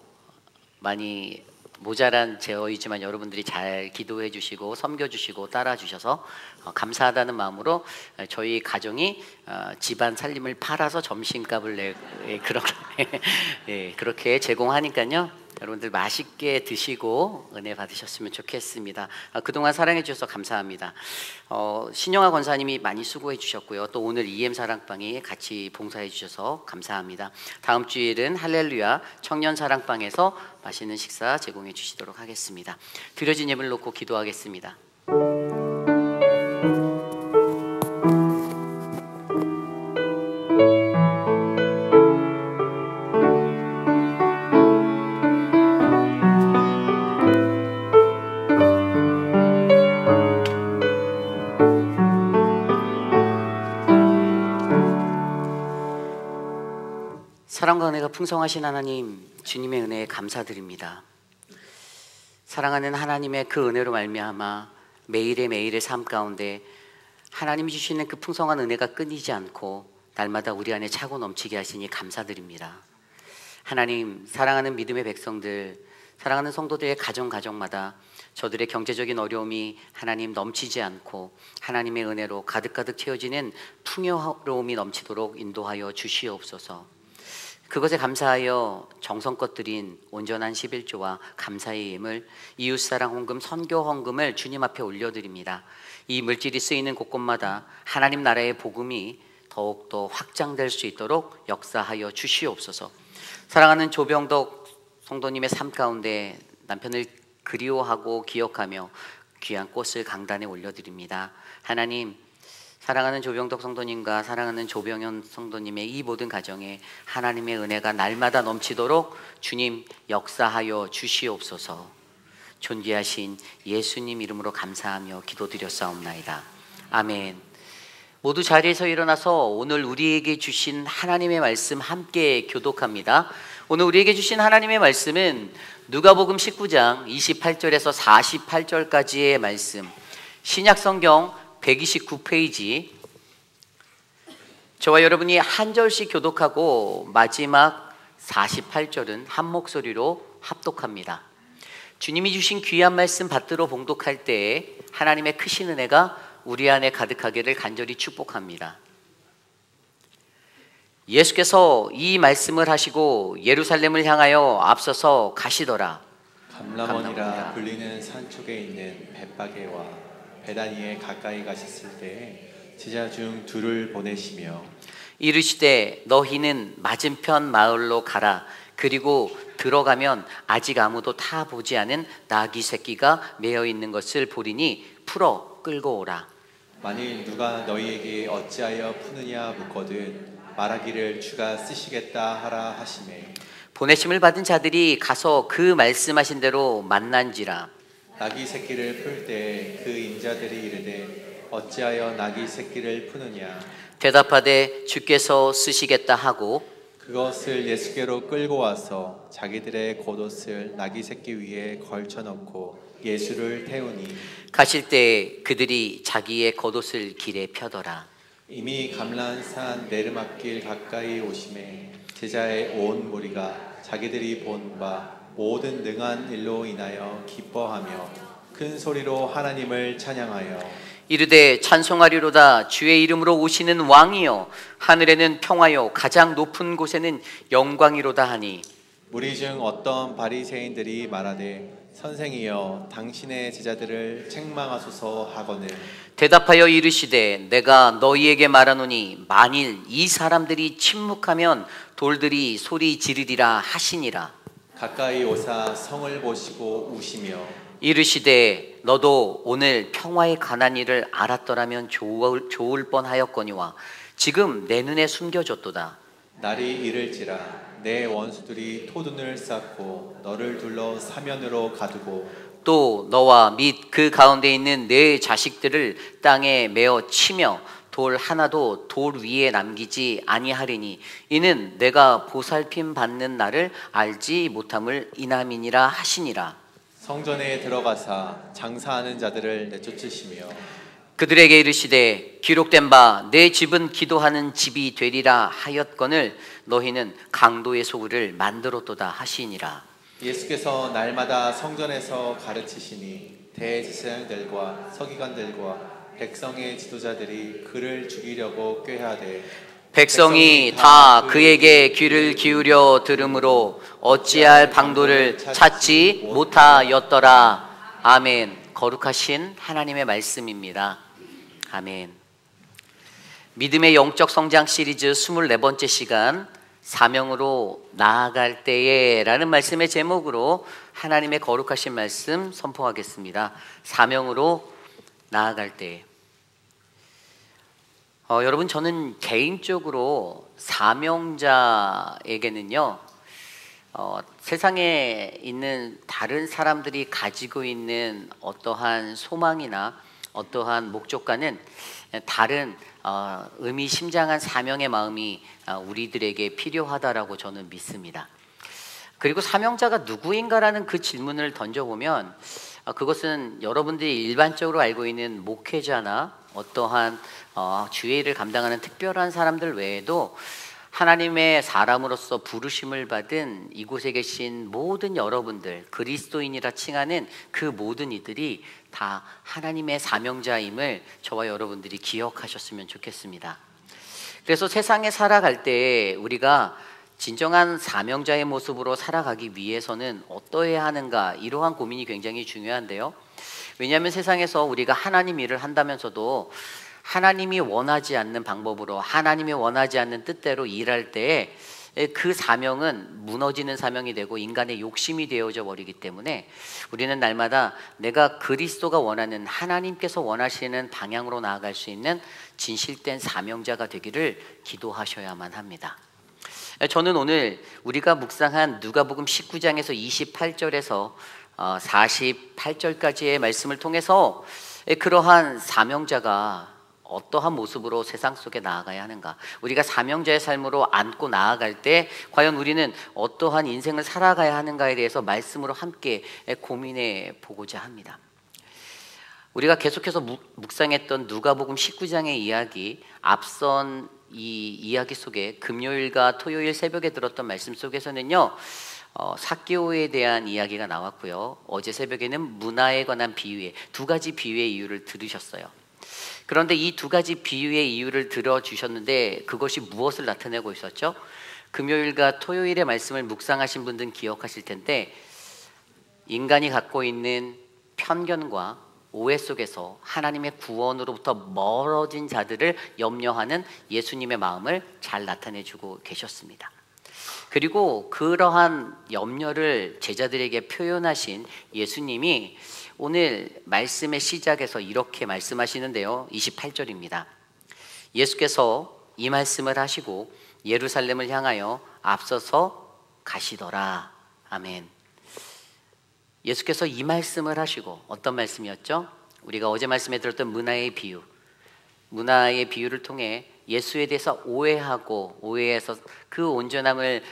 많이 모자란 제어이지만 여러분들이 잘 기도해 주시고 섬겨 주시고 따라 주셔서 감사하다는 마음으로 저희 가정이 집안 살림을 팔아서 점심값을 그렇게 제공하니까요. 여러분들 맛있게 드시고 은혜 받으셨으면 좋겠습니다. 그동안 사랑해 주셔서 감사합니다. 신영아 권사님이 많이 수고해 주셨고요. 또 오늘 EM 사랑방이 같이 봉사해 주셔서 감사합니다. 다음 주일은 할렐루야 청년 사랑방에서 맛있는 식사 제공해 주시도록 하겠습니다. 드려진 예물을 놓고 기도하겠습니다. 사랑과 은혜가 풍성하신 하나님, 주님의 은혜에 감사드립니다. 사랑하는 하나님의 그 은혜로 말미암아 매일의 삶 가운데 하나님이 주시는 그 풍성한 은혜가 끊이지 않고 날마다 우리 안에 차고 넘치게 하시니 감사드립니다. 하나님, 사랑하는 믿음의 백성들, 사랑하는 성도들의 가정마다 저들의 경제적인 어려움이 하나님 넘치지 않고 하나님의 은혜로 가득 채워지는 풍요로움이 넘치도록 인도하여 주시옵소서. 그것에 감사하여 정성껏 드린 온전한 11조와 감사의 예물, 이웃사랑 헌금, 선교 헌금을 주님 앞에 올려드립니다. 이 물질이 쓰이는 곳곳마다 하나님 나라의 복음이 더욱더 확장될 수 있도록 역사하여 주시옵소서. 사랑하는 조병덕 성도님의 삶 가운데 남편을 그리워하고 기억하며 귀한 꽃을 강단에 올려드립니다. 하나님, 사랑하는 조병덕 성도님과 사랑하는 조병현 성도님의 이 모든 가정에 하나님의 은혜가 날마다 넘치도록 주님 역사하여 주시옵소서. 존귀하신 예수님 이름으로 감사하며 기도드렸사옵나이다. 아멘. 모두 자리에서 일어나서 오늘 우리에게 주신 하나님의 말씀 함께 교독합니다. 오늘 우리에게 주신 하나님의 말씀은 누가복음 19장 28절에서 48절까지의 말씀, 신약성경 129페이지, 저와 여러분이 한 절씩 교독하고 마지막 48절은 한 목소리로 합독합니다. 주님이 주신 귀한 말씀 받들어 봉독할 때에 하나님의 크신 은혜가 우리 안에 가득하기를 간절히 축복합니다. 예수께서 이 말씀을 하시고 예루살렘을 향하여 앞서서 가시더라. 감람원이라 불리는 산 쪽에 있는 벳바게와 베다니에 가까이 가셨을 때 제자 중 둘을 보내시며 이르시되 너희는 맞은편 마을로 가라. 그리고 들어가면 아직 아무도 타 보지 않은 나귀 새끼가 매어 있는 것을 보리니 풀어 끌고 오라. 만일 누가 너희에게 어찌하여 푸느냐 묻거든 말하기를 주가 쓰시겠다 하라 하시매 보내심을 받은 자들이 가서 그 말씀하신 대로 만난지라. 나귀 새끼를 풀 때 그 인자들이 이르되 어찌하여 나귀 새끼를 푸느냐 대답하되 주께서 쓰시겠다 하고 그것을 예수께로 끌고 와서 자기들의 겉옷을 나귀 새끼 위에 걸쳐놓고 예수를 태우니 가실 때 그들이 자기의 겉옷을 길에 펴더라. 이미 감람산 내르막길 가까이 오심에 제자의 온 무리가 자기들이 본 바 모든 능한 일로 인하여 기뻐하며 큰 소리로 하나님을 찬양하여 이르되 찬송하리로다. 주의 이름으로 오시는 왕이여 하늘에는 평화요 가장 높은 곳에는 영광이로다 하니 무리 중 어떤 바리새인들이 말하되 선생이여 당신의 제자들을 책망하소서 하거늘 대답하여 이르시되 내가 너희에게 말하노니 만일 이 사람들이 침묵하면 돌들이 소리 지르리라 하시니라. 가까이 오사 성을 보시고 우시며 이르시되 너도 오늘 평화에 관한 일을 알았더라면 좋을 뻔하였거니와 지금 내 눈에 숨겨졌도다. 날이 이를지라 내 원수들이 토둔을 쌓고 너를 둘러 사면으로 가두고 또 너와 및 그 가운데 있는 내 자식들을 땅에 메어 치며 돌 하나도 돌 위에 남기지 아니하리니 이는 내가 보살핌 받는 날을 알지 못함을 인함이니라 하시니라. 성전에 들어가사 장사하는 자들을 내쫓으시며 그들에게 이르시되 기록된 바 내 집은 기도하는 집이 되리라 하였거늘 너희는 강도의 소굴을 만들었도다 하시니라. 예수께서 날마다 성전에서 가르치시니 대제사장들과 서기관들과 백성의 지도자들이 그를 죽이려고 꾀하되 백성이 다 그에게 귀를 기울여 들으므로 어찌할 방도를 찾지 못하였더라. 아멘. 거룩하신 하나님의 말씀입니다. 아멘. 믿음의 영적 성장 시리즈 24번째 시간, 사명으로 나아갈 때에 라는 말씀의 제목으로 하나님의 거룩하신 말씀 선포하겠습니다. 사명으로 나아갈 때에. 여러분, 저는 개인적으로 사명자에게는요, 세상에 있는 다른 사람들이 가지고 있는 어떠한 소망이나 어떠한 목적과는 다른 의미심장한 사명의 마음이 우리들에게 필요하다라고 저는 믿습니다. 그리고 사명자가 누구인가라는 그 질문을 던져보면 그것은 여러분들이 일반적으로 알고 있는 목회자나 어떠한 주의 일을 감당하는 특별한 사람들 외에도 하나님의 사람으로서 부르심을 받은 이곳에 계신 모든 여러분들, 그리스도인이라 칭하는 그 모든 이들이 다 하나님의 사명자임을 저와 여러분들이 기억하셨으면 좋겠습니다. 그래서 세상에 살아갈 때 우리가 진정한 사명자의 모습으로 살아가기 위해서는 어떠해야 하는가, 이러한 고민이 굉장히 중요한데요. 왜냐하면 세상에서 우리가 하나님 일을 한다면서도 하나님이 원하지 않는 방법으로, 하나님이 원하지 않는 뜻대로 일할 때 그 사명은 무너지는 사명이 되고 인간의 욕심이 되어져 버리기 때문에 우리는 날마다 내가 그리스도가 원하는, 하나님께서 원하시는 방향으로 나아갈 수 있는 진실된 사명자가 되기를 기도하셔야만 합니다. 저는 오늘 우리가 묵상한 누가복음 19장에서 28절에서 48절까지의 말씀을 통해서 그러한 사명자가 어떠한 모습으로 세상 속에 나아가야 하는가, 우리가 사명자의 삶으로 안고 나아갈 때 과연 우리는 어떠한 인생을 살아가야 하는가에 대해서 말씀으로 함께 고민해 보고자 합니다. 우리가 계속해서 묵상했던 누가복음 19장의 이야기, 앞선 이 이야기 속에 금요일과 토요일 새벽에 들었던 말씀 속에서는요, 삭개오에 대한 이야기가 나왔고요, 어제 새벽에는 문화에 관한 비유의 두 가지 비유의 이유를 들으셨어요. 그런데 이 두 가지 비유의 이유를 들어주셨는데 그것이 무엇을 나타내고 있었죠? 금요일과 토요일의 말씀을 묵상하신 분들은 기억하실 텐데, 인간이 갖고 있는 편견과 오해 속에서 하나님의 구원으로부터 멀어진 자들을 염려하는 예수님의 마음을 잘 나타내주고 계셨습니다. 그리고 그러한 염려를 제자들에게 표현하신 예수님이 오늘 말씀의 시작에서 이렇게 말씀하시는데요, 28절입니다. 예수께서 이 말씀을 하시고 예루살렘을 향하여 앞서서 가시더라. 아멘. 예수께서 이 말씀을 하시고, 어떤 말씀이었죠? 우리가 어제 말씀에 들었던 문화의 비유, 문화의 비유를 통해 예수에 대해서 오해하고 오해해서 그 온전함을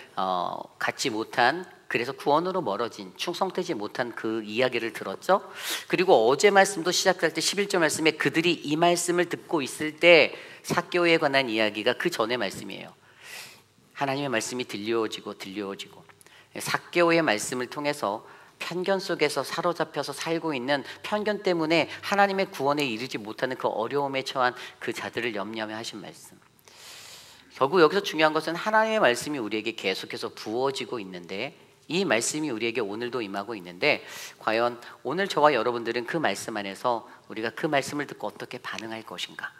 갖지 못한, 그래서 구원으로 멀어진, 충성되지 못한 그 이야기를 들었죠. 그리고 어제 말씀도 시작할 때 11절 말씀에 그들이 이 말씀을 듣고 있을 때 삭개오에 관한 이야기가 그 전의 말씀이에요. 하나님의 말씀이 들려오지고 삭개오의 말씀을 통해서 편견 속에서 사로잡혀서 살고 있는 편견 때문에 하나님의 구원에 이르지 못하는 그 어려움에 처한 그 자들을 염려하며 하신 말씀. 결국 여기서 중요한 것은 하나님의 말씀이 우리에게 계속해서 부어지고 있는데, 이 말씀이 우리에게 오늘도 임하고 있는데, 과연 오늘 저와 여러분들은 그 말씀 안에서 우리가 그 말씀을 듣고 어떻게 반응할 것인가.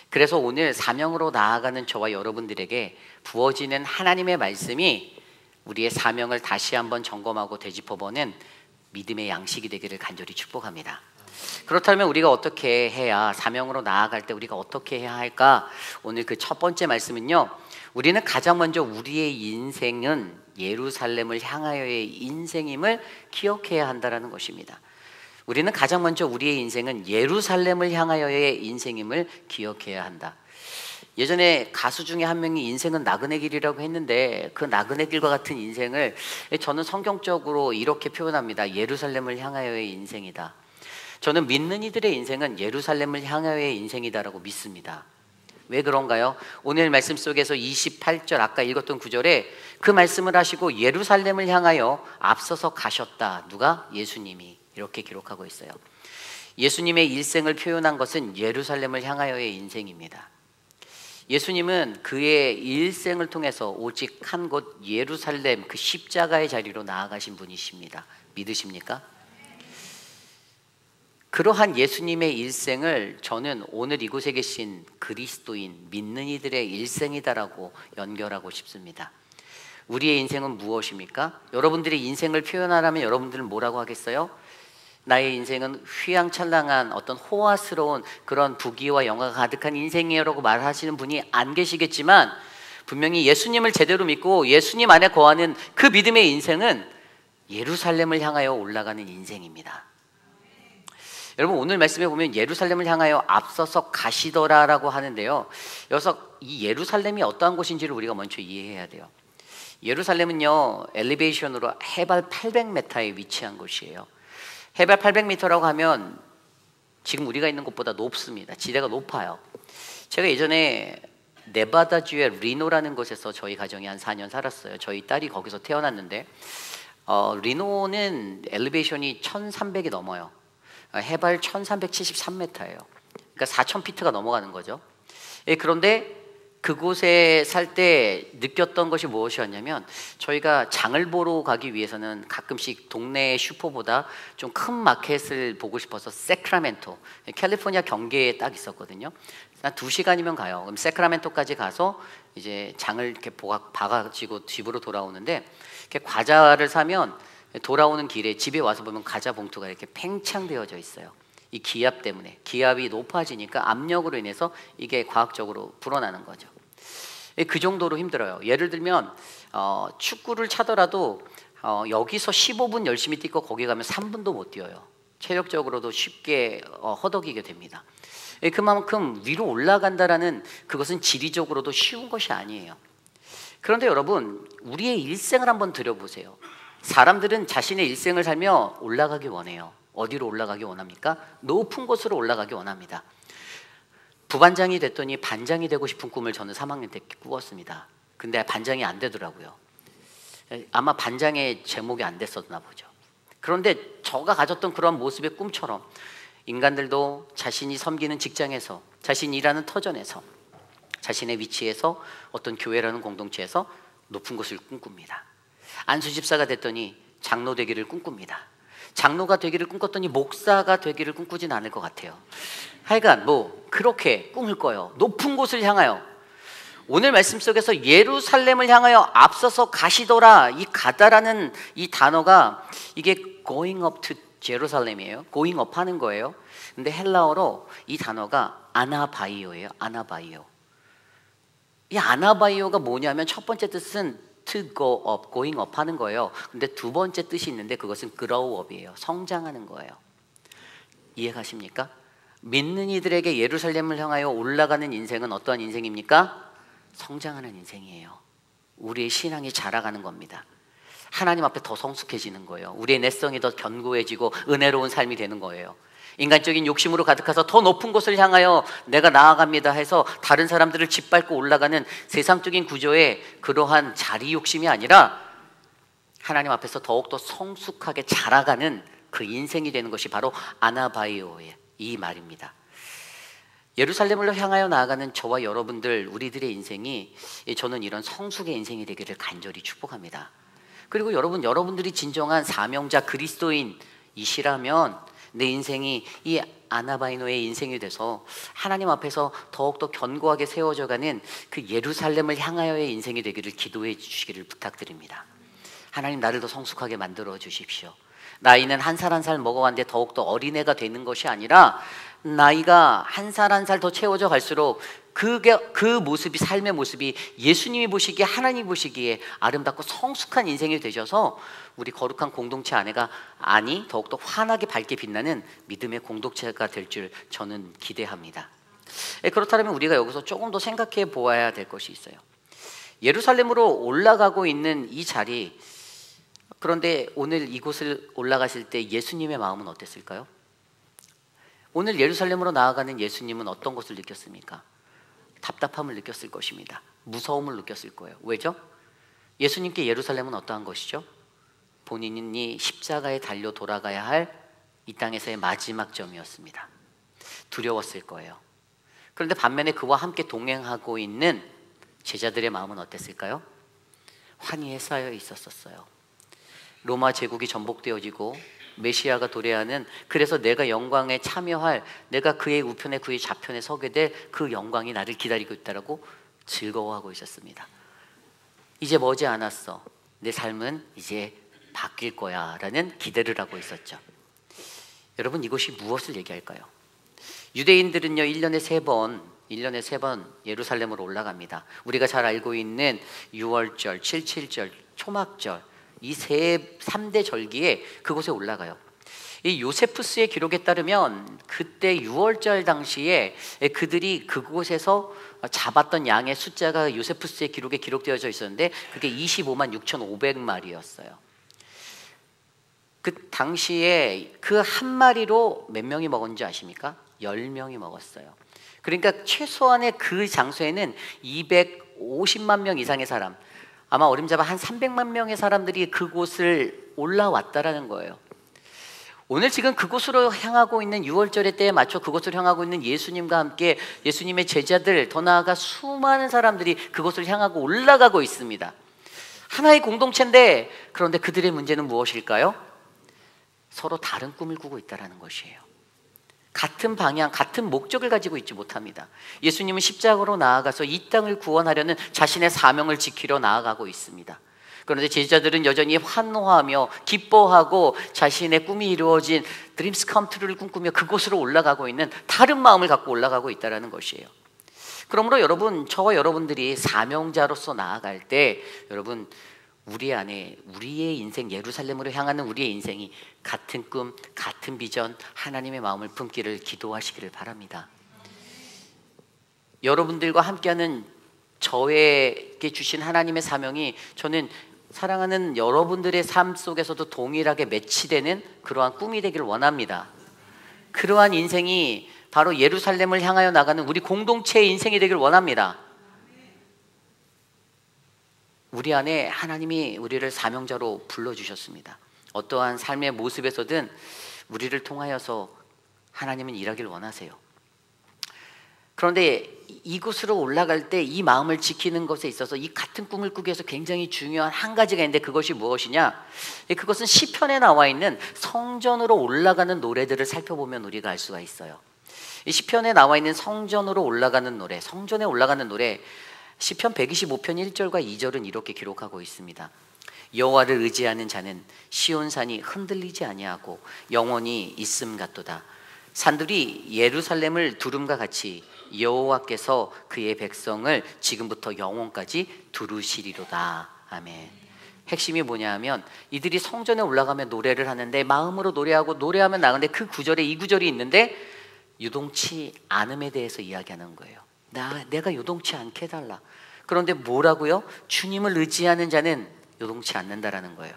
그래서 오늘 사명으로 나아가는 저와 여러분들에게 부어지는 하나님의 말씀이 우리의 사명을 다시 한번 점검하고 되짚어보는 믿음의 양식이 되기를 간절히 축복합니다. 그렇다면 우리가 어떻게 해야, 사명으로 나아갈 때 우리가 어떻게 해야 할까? 오늘 그 첫 번째 말씀은요, 우리는 가장 먼저 우리의 인생은 예루살렘을 향하여의 인생임을 기억해야 한다는 것입니다. 우리는 가장 먼저 우리의 인생은 예루살렘을 향하여의 인생임을 기억해야 한다. 예전에 가수 중에 한 명이 인생은 나그네 길이라고 했는데, 그 나그네 길과 같은 인생을 저는 성경적으로 이렇게 표현합니다. 예루살렘을 향하여의 인생이다. 저는 믿는 이들의 인생은 예루살렘을 향하여의 인생이다라고 믿습니다. 왜 그런가요? 오늘 말씀 속에서 28절 아까 읽었던 구절에 그 말씀을 하시고 예루살렘을 향하여 앞서서 가셨다. 누가? 예수님이. 이렇게 기록하고 있어요. 예수님의 일생을 표현한 것은 예루살렘을 향하여의 인생입니다. 예수님은 그의 일생을 통해서 오직 한 곳 예루살렘 그 십자가의 자리로 나아가신 분이십니다. 믿으십니까? 그러한 예수님의 일생을 저는 오늘 이곳에 계신 그리스도인 믿는 이들의 일생이다라고 연결하고 싶습니다. 우리의 인생은 무엇입니까? 여러분들이 인생을 표현하라면 여러분들은 뭐라고 하겠어요? 나의 인생은 휘황찬란한 어떤 호화스러운 그런 부귀와 영화가 가득한 인생이라고 말하시는 분이 안 계시겠지만, 분명히 예수님을 제대로 믿고 예수님 안에 거하는 그 믿음의 인생은 예루살렘을 향하여 올라가는 인생입니다. 여러분, 오늘 말씀에 보면 예루살렘을 향하여 앞서서 가시더라라고 하는데요, 여기서 이 예루살렘이 어떠한 곳인지를 우리가 먼저 이해해야 돼요. 예루살렘은요, 엘리베이션으로 해발 800m에 위치한 곳이에요. 해발 800m라고 하면 지금 우리가 있는 곳보다 높습니다. 지대가 높아요. 제가 예전에 네바다주의 리노라는 곳에서 저희 가정이 한 4년 살았어요. 저희 딸이 거기서 태어났는데 리노는 엘리베이션이 1300이 넘어요. 해발 1373m예요. 그러니까 4000피트가 넘어가는 거죠. 그런데 그곳에 살 때 느꼈던 것이 무엇이었냐면, 저희가 장을 보러 가기 위해서는 가끔씩 동네 슈퍼보다 좀 큰 마켓을 보고 싶어서 세크라멘토, 캘리포니아 경계에 딱 있었거든요. 한 2시간이면 가요. 그럼 세크라멘토까지 가서 이제 장을 이렇게 봐가지고 집으로 돌아오는데, 이렇게 과자를 사면 돌아오는 길에 집에 와서 보면 과자 봉투가 이렇게 팽창되어져 있어요. 이 기압 때문에, 기압이 높아지니까 압력으로 인해서 이게 과학적으로 불어나는 거죠. 그 정도로 힘들어요. 예를 들면 축구를 차더라도 여기서 15분 열심히 뛰고 거기 가면 3분도 못 뛰어요. 체력적으로도 쉽게 허덕이게 됩니다. 그만큼 위로 올라간다라는 그것은 지리적으로도 쉬운 것이 아니에요. 그런데 여러분, 우리의 일생을 한번 들여보세요. 사람들은 자신의 일생을 살며 올라가기 원해요. 어디로 올라가기 원합니까? 높은 곳으로 올라가기 원합니다. 부반장이 됐더니 반장이 되고 싶은 꿈을 저는 3학년 때 꾸었습니다. 근데 반장이 안 되더라고요. 아마 반장의 제목이 안 됐었나 보죠. 그런데 저가 가졌던 그런 모습의 꿈처럼 인간들도 자신이 섬기는 직장에서, 자신이 일하는 터전에서, 자신의 위치에서, 어떤 교회라는 공동체에서 높은 곳을 꿈꿉니다. 안수집사가 됐더니 장로 되기를 꿈꿉니다. 장로가 되기를 꿈꿨더니 목사가 되기를 꿈꾸진 않을 것 같아요. 하여간 그렇게 꿈을 꿔요. 높은 곳을 향하여. 오늘 말씀 속에서 예루살렘을 향하여 앞서서 가시더라, 이 가다라는 이 단어가 이게 going up to Jerusalem이에요. going up 하는 거예요. 근데 헬라어로 이 단어가 아나바이오예요. 아나바이오. 이 아나바이오가 뭐냐면 첫 번째 뜻은 to go up, going up 하는 거예요. 근데 두 번째 뜻이 있는데 그것은 grow up이에요. 성장하는 거예요. 이해가십니까? 믿는 이들에게 예루살렘을 향하여 올라가는 인생은 어떠한 인생입니까? 성장하는 인생이에요. 우리의 신앙이 자라가는 겁니다. 하나님 앞에 더 성숙해지는 거예요. 우리의 내성이 더 견고해지고 은혜로운 삶이 되는 거예요. 인간적인 욕심으로 가득해서 더 높은 곳을 향하여 내가 나아갑니다 해서 다른 사람들을 짓밟고 올라가는 세상적인 구조의 그러한 자리 욕심이 아니라 하나님 앞에서 더욱더 성숙하게 자라가는 그 인생이 되는 것이 바로 아나바이오의 이 말입니다. 예루살렘을 향하여 나아가는 저와 여러분들, 우리들의 인생이, 저는 이런 성숙의 인생이 되기를 간절히 축복합니다. 그리고 여러분들이 진정한 사명자 그리스도인이시라면 내 인생이 이 아나바이노의 인생이 돼서 하나님 앞에서 더욱더 견고하게 세워져가는 그 예루살렘을 향하여의 인생이 되기를 기도해 주시기를 부탁드립니다. 하나님, 나를 더 성숙하게 만들어 주십시오. 나이는 한 살 한 살 먹어왔는데 더욱더 어린애가 되는 것이 아니라 나이가 한 살 한 살 더 채워져 갈수록 그 모습이, 삶의 모습이 예수님이 보시기에, 하나님이 보시기에 아름답고 성숙한 인생이 되셔서 우리 거룩한 공동체 안에가 더욱더 환하게 밝게 빛나는 믿음의 공동체가 될 줄 저는 기대합니다. 그렇다면 우리가 여기서 조금 더 생각해 보아야 될 것이 있어요. 예루살렘으로 올라가고 있는 이 자리, 그런데 오늘 이곳을 올라가실 때 예수님의 마음은 어땠을까요? 오늘 예루살렘으로 나아가는 예수님은 어떤 것을 느꼈습니까? 답답함을 느꼈을 것입니다. 무서움을 느꼈을 거예요. 왜죠? 예수님께 예루살렘은 어떠한 것이죠? 본인이 십자가에 달려 돌아가야 할 이 땅에서의 마지막 점이었습니다. 두려웠을 거예요. 그런데 반면에 그와 함께 동행하고 있는 제자들의 마음은 어땠을까요? 환희에 쌓여 있었어요. 로마 제국이 전복되어지고 메시아가 도래하는, 그래서 내가 영광에 참여할, 내가 그의 우편에 그의 좌편에 서게 될 그 영광이 나를 기다리고 있다라고 즐거워하고 있었습니다. 이제 머지 않았어. 내 삶은 이제 바뀔 거야 라는 기대를 하고 있었죠. 여러분, 이것이 무엇을 얘기할까요? 유대인들은요 1년에 3번 예루살렘으로 올라갑니다. 우리가 잘 알고 있는 6월절, 7.7절, 초막절, 이 3대 절기에 그곳에 올라가요. 이 요세푸스의 기록에 따르면 그때 6월절 당시에 그들이 그곳에서 잡았던 양의 숫자가 요세푸스의 기록에 기록되어져 있었는데 그게 25만 6,500마리였어요. 그 당시에 그 한 마리로 몇 명이 먹었는지 아십니까? 10명이 먹었어요. 그러니까 최소한의 그 장소에는 250만 명 이상의 사람, 아마 어림잡아 한 300만 명의 사람들이 그곳을 올라왔다라는 거예요. 오늘 지금 그곳으로 향하고 있는 6월절의 때에 맞춰 그곳으로 향하고 있는 예수님과 함께 예수님의 제자들, 더 나아가 수많은 사람들이 그곳을 향하고 올라가고 있습니다. 하나의 공동체인데, 그런데 그들의 문제는 무엇일까요? 서로 다른 꿈을 꾸고 있다는 것이에요. 같은 방향, 같은 목적을 가지고 있지 못합니다. 예수님은 십자가로 나아가서 이 땅을 구원하려는 자신의 사명을 지키려 나아가고 있습니다. 그런데 제자들은 여전히 환호하며 기뻐하고 자신의 꿈이 이루어진 Dreams Come True를 꿈꾸며 그곳으로 올라가고 있는 다른 마음을 갖고 올라가고 있다는 것이에요. 그러므로 여러분, 저와 여러분들이 사명자로서 나아갈 때 여러분, 우리 안에 우리의 인생, 예루살렘으로 향하는 우리의 인생이 같은 꿈, 같은 비전, 하나님의 마음을 품기를 기도하시기를 바랍니다. 여러분들과 함께하는 저에게 주신 하나님의 사명이, 저는 사랑하는 여러분들의 삶 속에서도 동일하게 매치되는 그러한 꿈이 되기를 원합니다. 그러한 인생이 바로 예루살렘을 향하여 나가는 우리 공동체의 인생이 되기를 원합니다. 우리 안에 하나님이 우리를 사명자로 불러주셨습니다. 어떠한 삶의 모습에서든 우리를 통하여서 하나님은 일하기를 원하세요. 그런데 이곳으로 올라갈 때 이 마음을 지키는 것에 있어서 이 같은 꿈을 꾸기 위해서 굉장히 중요한 한 가지가 있는데, 그것이 무엇이냐? 그것은 시편에 나와 있는 성전으로 올라가는 노래들을 살펴보면 우리가 알 수가 있어요. 이 시편에 나와 있는 성전으로 올라가는 노래, 성전에 올라가는 노래, 시편 125편 1절과 2절은 이렇게 기록하고 있습니다. 여호와를 의지하는 자는 시온산이 흔들리지 아니하고 영원히 있음 같도다. 산들이 예루살렘을 두름과 같이 여호와께서 그의 백성을 지금부터 영원까지 두르시리로다. 아멘. 핵심이 뭐냐 하면, 이들이 성전에 올라가면 노래를 하는데 마음으로 노래하고 노래하면 나가는데 그 구절에 이 구절이 있는데 유동치 않음에 대해서 이야기하는 거예요. 내가 요동치 않게 해달라. 그런데 뭐라고요? 주님을 의지하는 자는 요동치 않는다라는 거예요.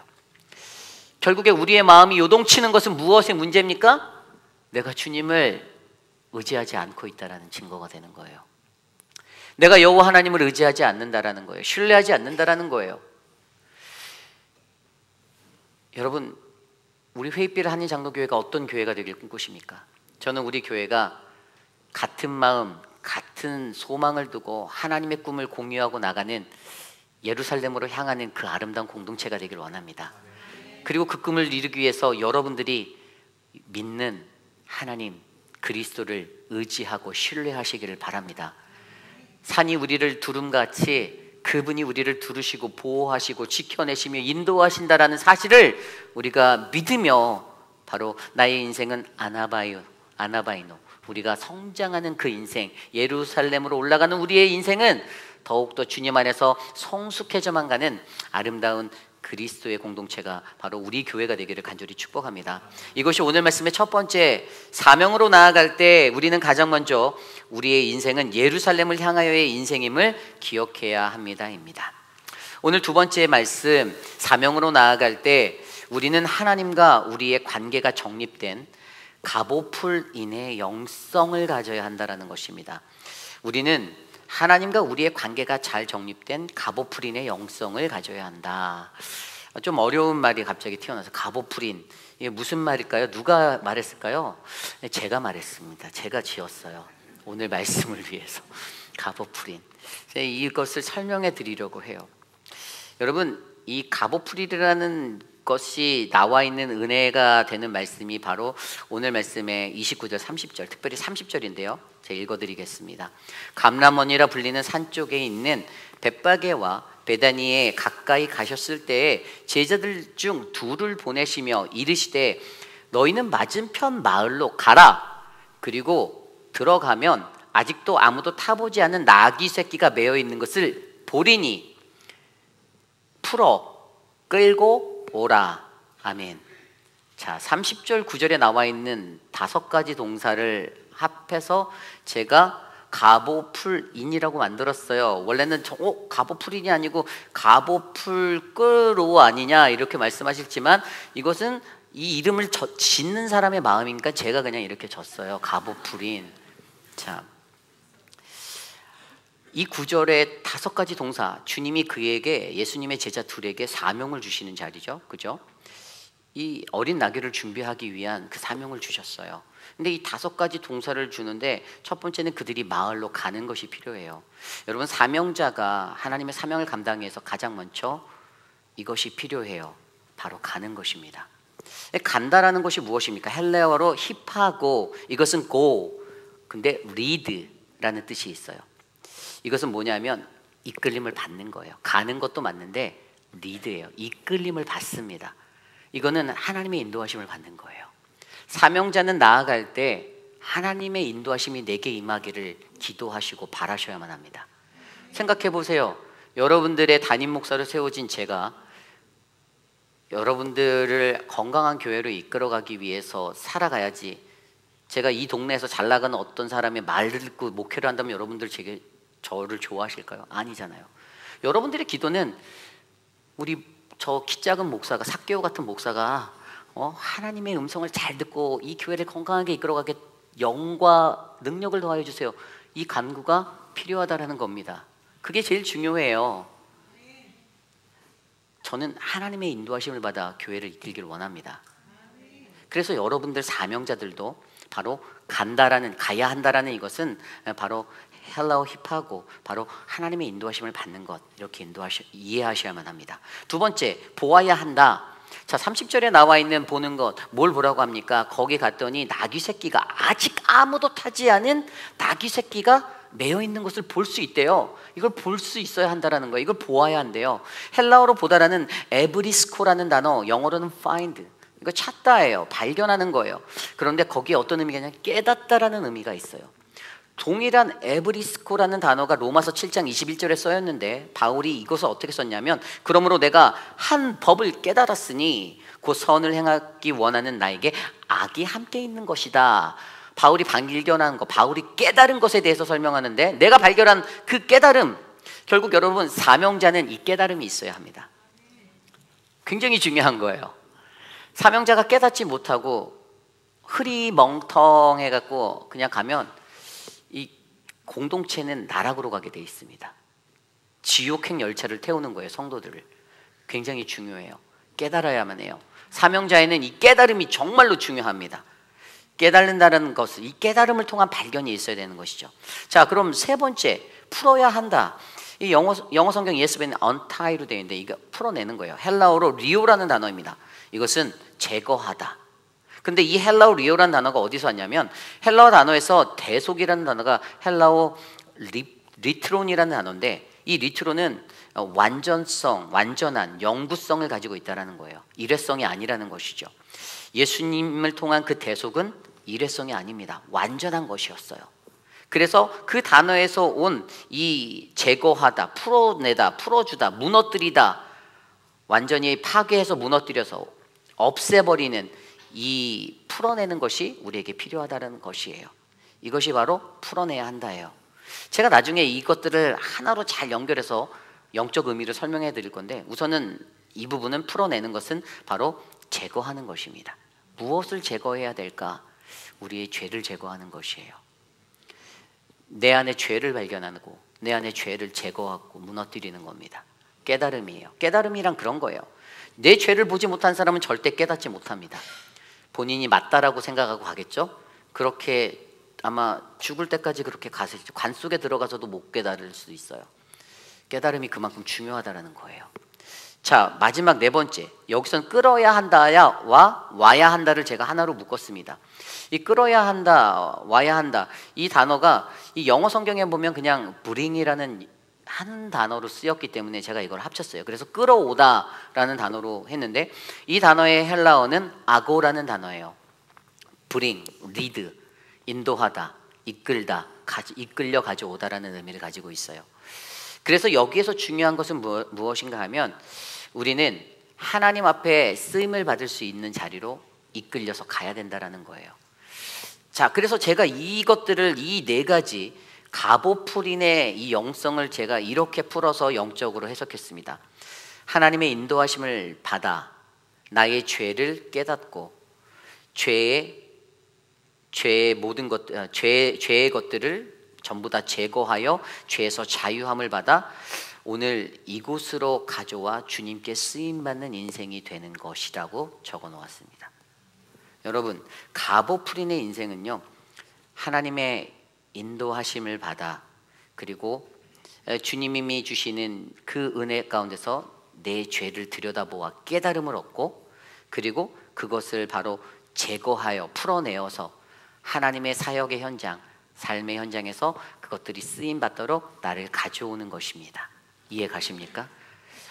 결국에 우리의 마음이 요동치는 것은 무엇의 문제입니까? 내가 주님을 의지하지 않고 있다라는 증거가 되는 거예요. 내가 여호와 하나님을 의지하지 않는다라는 거예요. 신뢰하지 않는다라는 거예요. 여러분, 우리 회의비를 하는 장로교회가 어떤 교회가 되길 꿈꾸십니까? 저는 우리 교회가 같은 마음, 같은 소망을 두고 하나님의 꿈을 공유하고 나가는, 예루살렘으로 향하는 그 아름다운 공동체가 되길 원합니다. 그리고 그 꿈을 이루기 위해서 여러분들이 믿는 하나님 그리스도를 의지하고 신뢰하시기를 바랍니다. 산이 우리를 두름같이 그분이 우리를 두르시고 보호하시고 지켜내시며 인도하신다라는 사실을 우리가 믿으며, 바로 나의 인생은 아나바이노, 우리가 성장하는 그 인생, 예루살렘으로 올라가는 우리의 인생은 더욱더 주님 안에서 성숙해져만 가는 아름다운 그리스도의 공동체가 바로 우리 교회가 되기를 간절히 축복합니다. 이것이 오늘 말씀의 첫 번째, 사명으로 나아갈 때 우리는 가장 먼저 우리의 인생은 예루살렘을 향하여의 인생임을 기억해야 합니다입니다. 오늘 두 번째 말씀, 사명으로 나아갈 때 우리는 하나님과 우리의 관계가 정립된 가보풀인의 영성을 가져야 한다는 것입니다. 우리는 하나님과 우리의 관계가 잘 정립된 가보프린의 영성을 가져야 한다. 좀 어려운 말이 갑자기 튀어나와서 가보프린, 이게 무슨 말일까요? 누가 말했을까요? 제가 말했습니다. 제가 지었어요. 오늘 말씀을 위해서. 가보프린. 이것을 설명해 드리려고 해요. 여러분, 이 가보프린이라는 것이 나와 있는 은혜가 되는 말씀이 바로 오늘 말씀의 29절 30절, 특별히 30절인데요. 제가 읽어드리겠습니다. 감람원이라 불리는 산 쪽에 있는 벳바게와 베다니에 가까이 가셨을 때에 제자들 중 둘을 보내시며 이르시되 너희는 맞은편 마을로 가라. 그리고 들어가면 아직도 아무도 타보지 않은 나귀 새끼가 매어 있는 것을 보리니 풀어 끌고 오라. 아멘. 자, 30절 9절에 나와 있는 5가지 동사를 합해서 제가 가보풀인이라고 만들었어요. 원래는 가보풀인이 아니고 가보풀끄로 아니냐 이렇게 말씀하실지만 이것은 이 이름을 짓는 사람의 마음이니까 제가 그냥 이렇게 졌어요. 가보풀인. 자, 이 구절의 5가지 동사, 주님이 그에게, 예수님의 제자 둘에게 사명을 주시는 자리죠. 그죠? 이 어린 나귀를 준비하기 위한 그 사명을 주셨어요. 근데 이 5가지 동사를 주는데 첫 번째는 그들이 마을로 가는 것이 필요해요. 여러분, 사명자가 하나님의 사명을 감당해서 가장 먼저 이것이 필요해요. 바로 가는 것입니다. 간다라는 것이 무엇입니까? 헬레어로 힙하고, 이것은 go, 근데 lead라는 뜻이 있어요. 이것은 뭐냐면 이끌림을 받는 거예요. 가는 것도 맞는데 리드예요. 이끌림을 받습니다. 이거는 하나님의 인도하심을 받는 거예요. 사명자는 나아갈 때 하나님의 인도하심이 내게 임하기를 기도하시고 바라셔야만 합니다. 생각해 보세요. 여러분들의 담임 목사로 세워진 제가 여러분들을 건강한 교회로 이끌어가기 위해서 살아가야지, 제가 이 동네에서 잘 나가는 어떤 사람의 말을 듣고 목회를 한다면 여러분들 저를 좋아하실까요? 아니잖아요. 여러분들의 기도는 우리 저 키 작은 목사가, 삭개오 같은 목사가 하나님의 음성을 잘 듣고 이 교회를 건강하게 이끌어가게 영과 능력을 더하여 주세요. 이 간구가 필요하다라는 겁니다. 그게 제일 중요해요. 저는 하나님의 인도하심을 받아 교회를 이끌기를 원합니다. 그래서 여러분들 사명자들도 바로 간다라는, 가야 한다라는 이것은 바로 헬라어 힙하고 바로 하나님의 인도하심을 받는 것, 이렇게 이해하셔야만 합니다. 두 번째, 보아야 한다. 자, 30절에 나와 있는 보는 것, 뭘 보라고 합니까? 거기 갔더니 나귀 새끼가, 아직 아무도 타지 않은 나귀 새끼가 매여 있는 것을 볼 수 있대요. 이걸 볼 수 있어야 한다라는 거예요. 이걸 보아야 한대요. 헬라어로 보다라는 에브리스코라는 단어, 영어로는 find, 이거 찾다예요. 발견하는 거예요. 그런데 거기에 어떤 의미가 있냐면 깨닫다라는 의미가 있어요. 동일한 에브리스코라는 단어가 로마서 7장 21절에 써였는데 바울이 이것을 어떻게 썼냐면, 그러므로 내가 한 법을 깨달았으니 그 선을 행하기 원하는 나에게 악이 함께 있는 것이다. 바울이 발견한 것, 바울이 깨달은 것에 대해서 설명하는데, 내가 발견한 그 깨달음, 결국 여러분 사명자는 이 깨달음이 있어야 합니다. 굉장히 중요한 거예요. 사명자가 깨닫지 못하고 흐리멍텅해갖고 그냥 가면 이 공동체는 나락으로 가게 돼 있습니다. 지옥행 열차를 태우는 거예요. 성도들을. 굉장히 중요해요. 깨달아야만 해요. 사명자에는 이 깨달음이 정말로 중요합니다. 깨달는다는 것을, 이 깨달음을 통한 발견이 있어야 되는 것이죠. 자, 그럼 세 번째, 풀어야 한다. 이 영어 성경 ESV는 untie로 되어 있는데 이거 풀어내는 거예요. 헬라어로 리오라는 단어입니다. 이것은 제거하다. 근데 이 헬라어 리오라는 단어가 어디서 왔냐면, 헬라어 단어에서 대속이라는 단어가 헬라어 리트론이라는 단어인데, 이 리트론은 완전성, 완전한 영구성을 가지고 있다는 거예요. 일회성이 아니라는 것이죠. 예수님을 통한 그 대속은 일회성이 아닙니다. 완전한 것이었어요. 그래서 그 단어에서 온 이 제거하다, 풀어내다, 풀어주다, 무너뜨리다, 완전히 파괴해서 무너뜨려서 없애버리는 이 풀어내는 것이 우리에게 필요하다는 것이에요. 이것이 바로 풀어내야 한다예요. 제가 나중에 이것들을 하나로 잘 연결해서 영적 의미를 설명해 드릴 건데, 우선은 이 부분은 풀어내는 것은 바로 제거하는 것입니다. 무엇을 제거해야 될까? 우리의 죄를 제거하는 것이에요. 내 안에 죄를 발견하고 내 안에 죄를 제거하고 무너뜨리는 겁니다. 깨달음이에요. 깨달음이란 그런 거예요. 내 죄를 보지 못한 사람은 절대 깨닫지 못합니다. 본인이 맞다라고 생각하고 가겠죠. 그렇게 아마 죽을 때까지 그렇게 갔을 때 관 속에 들어가서도 못 깨달을 수도 있어요. 깨달음이 그만큼 중요하다라는 거예요. 자, 마지막 네 번째, 여기선 끌어야 한다와 와야 한다를 제가 하나로 묶었습니다. 이 끌어야 한다, 와야 한다, 이 단어가 이 영어 성경에 보면 그냥 bring이라는 한 단어로 쓰였기 때문에 제가 이걸 합쳤어요. 그래서 끌어오다라는 단어로 했는데, 이 단어의 헬라어는 아고라는 단어예요. bring, lead, 인도하다, 이끌다, 이끌려 가져오다라는 의미를 가지고 있어요. 그래서 여기에서 중요한 것은 무엇인가 하면, 우리는 하나님 앞에 쓰임을 받을 수 있는 자리로 이끌려서 가야 된다라는 거예요. 자, 그래서 제가 이것들을, 이 네 가지 가보풀인의 이 영성을 제가 이렇게 풀어서 영적으로 해석했습니다. 하나님의 인도하심을 받아 나의 죄를 깨닫고 죄의 모든 것, 죄의 것들을 전부 다 제거하여 죄에서 자유함을 받아 오늘 이곳으로 가져와 주님께 쓰임받는 인생이 되는 것이라고 적어 놓았습니다. 여러분, 가보풀인의 인생은요, 하나님의 인도하심을 받아, 그리고 주님이 주시는 그 은혜 가운데서 내 죄를 들여다보아 깨달음을 얻고, 그리고 그것을 바로 제거하여 풀어내어서 하나님의 사역의 현장, 삶의 현장에서 그것들이 쓰임받도록 나를 가져오는 것입니다. 이해 가십니까?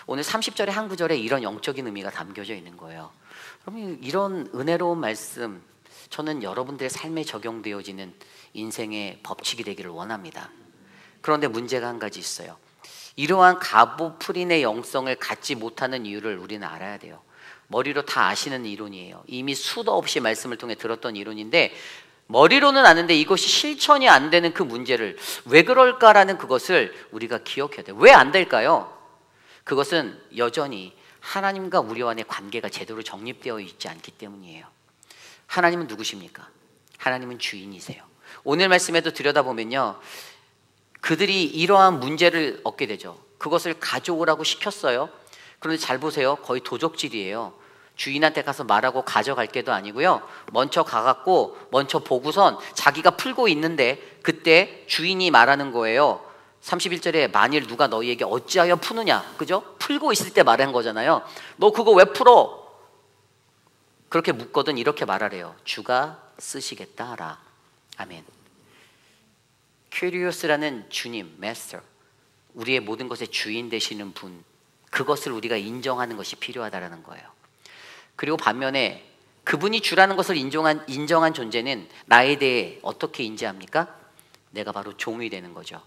오늘 30절의 한 구절에 이런 영적인 의미가 담겨져 있는 거예요. 그러면 이런 은혜로운 말씀, 저는 여러분들의 삶에 적용되어지는 인생의 법칙이 되기를 원합니다. 그런데 문제가 한 가지 있어요. 이러한 가보풀인의 영성을 갖지 못하는 이유를 우리는 알아야 돼요. 머리로 다 아시는 이론이에요. 이미 수도 없이 말씀을 통해 들었던 이론인데, 머리로는 아는데 이것이 실천이 안 되는 그 문제를 왜 그럴까라는 그것을 우리가 기억해야 돼요. 왜 안 될까요? 그것은 여전히 하나님과 우리 안의 관계가 제대로 정립되어 있지 않기 때문이에요. 하나님은 누구십니까? 하나님은 주인이세요. 오늘 말씀에도 들여다보면요, 그들이 이러한 문제를 얻게 되죠. 그것을 가져오라고 시켰어요. 그런데 잘 보세요. 거의 도적질이에요. 주인한테 가서 말하고 가져갈 게도 아니고요, 먼저 가갖고 먼저 보고선 자기가 풀고 있는데 그때 주인이 말하는 거예요. 31절에 만일 누가 너희에게 어찌하여 푸느냐, 그죠? 풀고 있을 때 말한 거잖아요. 너 그거 왜 풀어? 그렇게 묻거든 이렇게 말하래요. 주가 쓰시겠다 하라. 아멘. 큐리오스라는 주님, 마스터, 우리의 모든 것의 주인 되시는 분, 그것을 우리가 인정하는 것이 필요하다라는 거예요. 그리고 반면에 그분이 주라는 것을 인정한 존재는 나에 대해 어떻게 인지합니까? 내가 바로 종이 되는 거죠.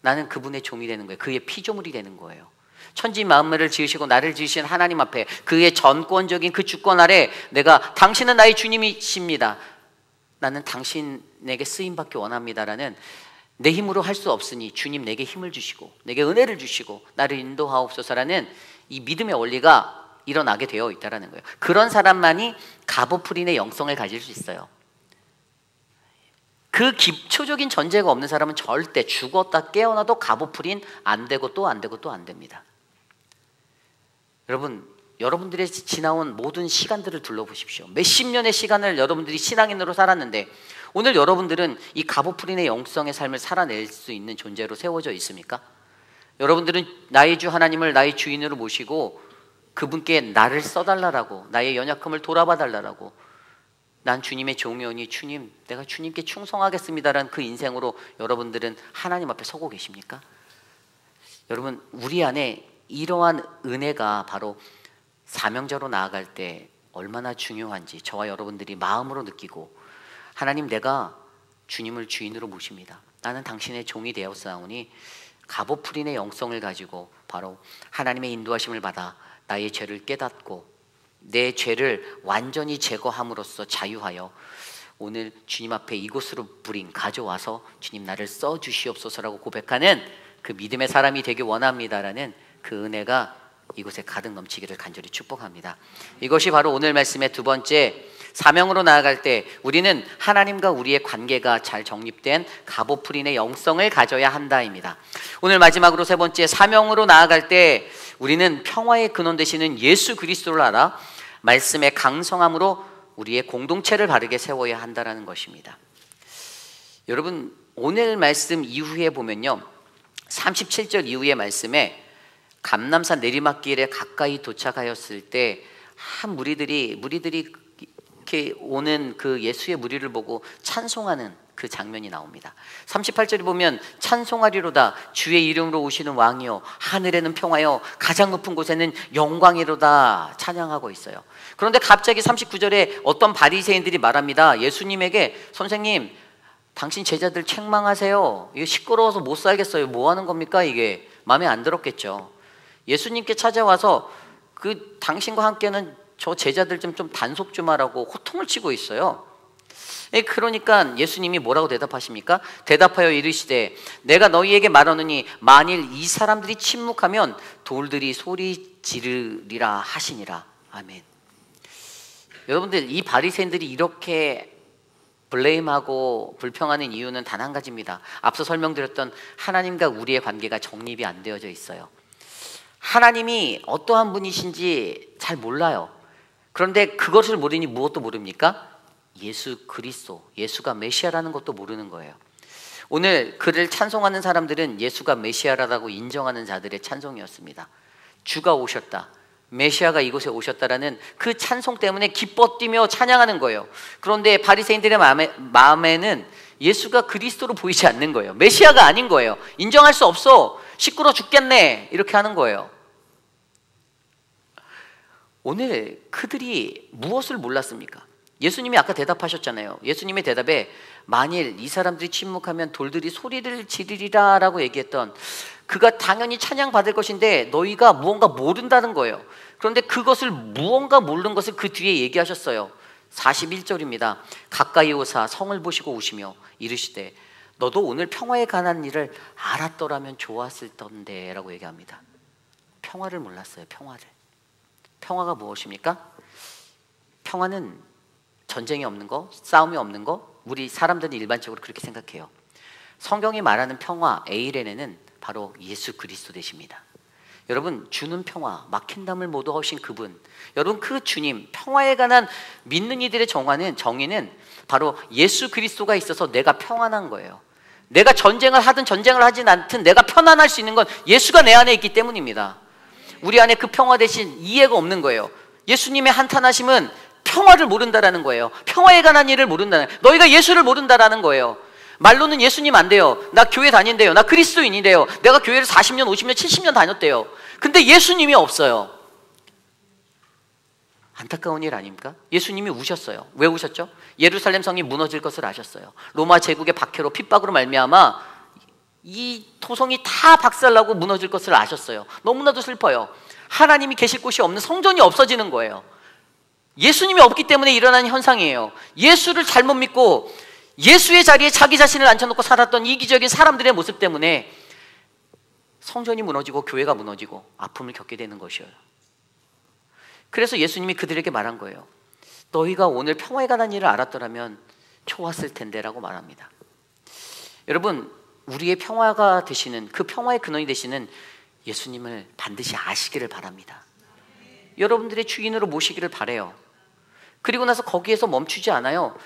나는 그분의 종이 되는 거예요. 그의 피조물이 되는 거예요. 천지 만물을 지으시고 나를 지으신 하나님 앞에, 그의 전권적인 그 주권 아래 내가, 당신은 나의 주님이십니다, 나는 당신에게 쓰임받기 원합니다라는, 내 힘으로 할 수 없으니 주님 내게 힘을 주시고 내게 은혜를 주시고 나를 인도하옵소서라는 이 믿음의 원리가 일어나게 되어 있다는 거예요. 그런 사람만이 가보풀인의 영성을 가질 수 있어요. 그 기초적인 전제가 없는 사람은 절대 죽었다 깨어나도 가보풀인 안 되고 또 안 되고 또 안 됩니다. 여러분, 여러분들의 지나온 모든 시간들을 둘러보십시오. 몇십 년의 시간을 여러분들이 신앙인으로 살았는데 오늘 여러분들은 이 가보풀인의 영성의 삶을 살아낼 수 있는 존재로 세워져 있습니까? 여러분들은 나의 주 하나님을 나의 주인으로 모시고 그분께 나를 써달라라고, 나의 연약함을 돌아봐 달라라고, 난 주님의 종이오니 주님, 내가 주님께 충성하겠습니다라는 그 인생으로 여러분들은 하나님 앞에 서고 계십니까? 여러분, 우리 안에 이러한 은혜가 바로 사명자로 나아갈 때 얼마나 중요한지 저와 여러분들이 마음으로 느끼고, 하나님, 내가 주님을 주인으로 모십니다. 나는 당신의 종이 되었사오니 가보풀인의 영성을 가지고 바로 하나님의 인도하심을 받아 나의 죄를 깨닫고 내 죄를 완전히 제거함으로써 자유하여 오늘 주님 앞에 이곳으로 가져와서 주님 나를 써주시옵소서라고 고백하는 그 믿음의 사람이 되기 원합니다라는 그 은혜가 이곳에 가득 넘치기를 간절히 축복합니다. 이것이 바로 오늘 말씀의 두 번째, 사명으로 나아갈 때 우리는 하나님과 우리의 관계가 잘 정립된 가보프린의 영성을 가져야 한다입니다. 오늘 마지막으로 세 번째, 사명으로 나아갈 때 우리는 평화의 근원 되시는 예수 그리스도를 알아 말씀의 강성함으로 우리의 공동체를 바르게 세워야 한다는 것입니다. 여러분, 오늘 말씀 이후에 보면요, 37절 이후의 말씀에 감람산 내리막길에 가까이 도착하였을 때 한 무리들이 이렇게 오는 그 예수의 무리를 보고 찬송하는 그 장면이 나옵니다. 38절에 보면 찬송하리로다 주의 이름으로 오시는 왕이요 하늘에는 평화요 가장 높은 곳에는 영광이로다 찬양하고 있어요. 그런데 갑자기 39절에 어떤 바리새인들이 말합니다. 예수님에게 선생님, 당신 제자들 책망하세요. 이거 시끄러워서 못 살겠어요. 뭐 하는 겁니까? 이게 마음에 안 들었겠죠. 예수님께 찾아와서 그 당신과 함께는 저 제자들 좀 단속 좀 하라고 호통을 치고 있어요. 그러니까 예수님이 뭐라고 대답하십니까? 대답하여 이르시되 내가 너희에게 말하노니 만일 이 사람들이 침묵하면 돌들이 소리 지르리라 하시니라. 아멘. 여러분들, 이 바리새인들이 이렇게 블레임하고 불평하는 이유는 단 한 가지입니다. 앞서 설명드렸던 하나님과 우리의 관계가 정립이 안 되어져 있어요. 하나님이 어떠한 분이신지 잘 몰라요. 그런데 그것을 모르니 무엇도 모릅니까? 예수 그리스도, 예수가 메시아라는 것도 모르는 거예요. 오늘 그를 찬송하는 사람들은 예수가 메시아라고 인정하는 자들의 찬송이었습니다. 주가 오셨다, 메시아가 이곳에 오셨다라는 그 찬송 때문에 기뻐 뛰며 찬양하는 거예요. 그런데 바리새인들의 마음에는 예수가 그리스도로 보이지 않는 거예요. 메시아가 아닌 거예요. 인정할 수 없어, 시끄러 죽겠네, 이렇게 하는 거예요. 오늘 그들이 무엇을 몰랐습니까? 예수님이 아까 대답하셨잖아요. 예수님의 대답에 만일 이 사람들이 침묵하면 돌들이 소리를 지르리라 라고 얘기했던, 그가 당연히 찬양받을 것인데 너희가 무언가 모른다는 거예요. 그런데 그것을 무언가 모르는 것을 그 뒤에 얘기하셨어요. 41절입니다. 가까이 오사 성을 보시고 오시며 이르시되 너도 오늘 평화에 관한 일을 알았더라면 좋았을 텐데 라고 얘기합니다. 평화를 몰랐어요. 평화가 무엇입니까? 평화는 전쟁이 없는 거, 싸움이 없는 거, 우리 사람들은 일반적으로 그렇게 생각해요. 성경이 말하는 평화, 에이레네는 바로 예수 그리스도 되십니다. 여러분, 주는 평화, 막힌 담을 모두 허신 그분, 여러분 그 주님, 평화에 관한 믿는 이들의 정의는 바로 예수 그리스도가 있어서 내가 평안한 거예요. 내가 전쟁을 하든 전쟁을 하진 않든 내가 편안할 수 있는 건 예수가 내 안에 있기 때문입니다. 우리 안에 그 평화 대신 이해가 없는 거예요. 예수님의 한탄하심은 평화를 모른다라는 거예요. 평화에 관한 일을 모른다는, 너희가 예수를 모른다라는 거예요. 말로는 예수님 안 돼요. 나 교회 다닌대요. 나 그리스도인이래요. 내가 교회를 40년, 50년, 70년 다녔대요. 근데 예수님이 없어요. 안타까운 일 아닙니까? 예수님이 우셨어요. 왜 우셨죠? 예루살렘 성이 무너질 것을 아셨어요. 로마 제국의 박해로 핍박으로 말미암아 이 토성이 다 박살나고 무너질 것을 아셨어요. 너무나도 슬퍼요. 하나님이 계실 곳이 없는 성전이 없어지는 거예요. 예수님이 없기 때문에 일어나는 현상이에요. 예수를 잘못 믿고 예수의 자리에 자기 자신을 앉혀놓고 살았던 이기적인 사람들의 모습 때문에 성전이 무너지고 교회가 무너지고 아픔을 겪게 되는 것이에요. 그래서 예수님이 그들에게 말한 거예요. 너희가 오늘 평화에 관한 일을 알았더라면 좋았을 텐데 라고 말합니다. 여러분, 우리의 평화가 되시는, 그 평화의 근원이 되시는 예수님을 반드시 아시기를 바랍니다. 여러분들의 주인으로 모시기를 바라요. 그리고 나서 거기에서 멈추지 않아요.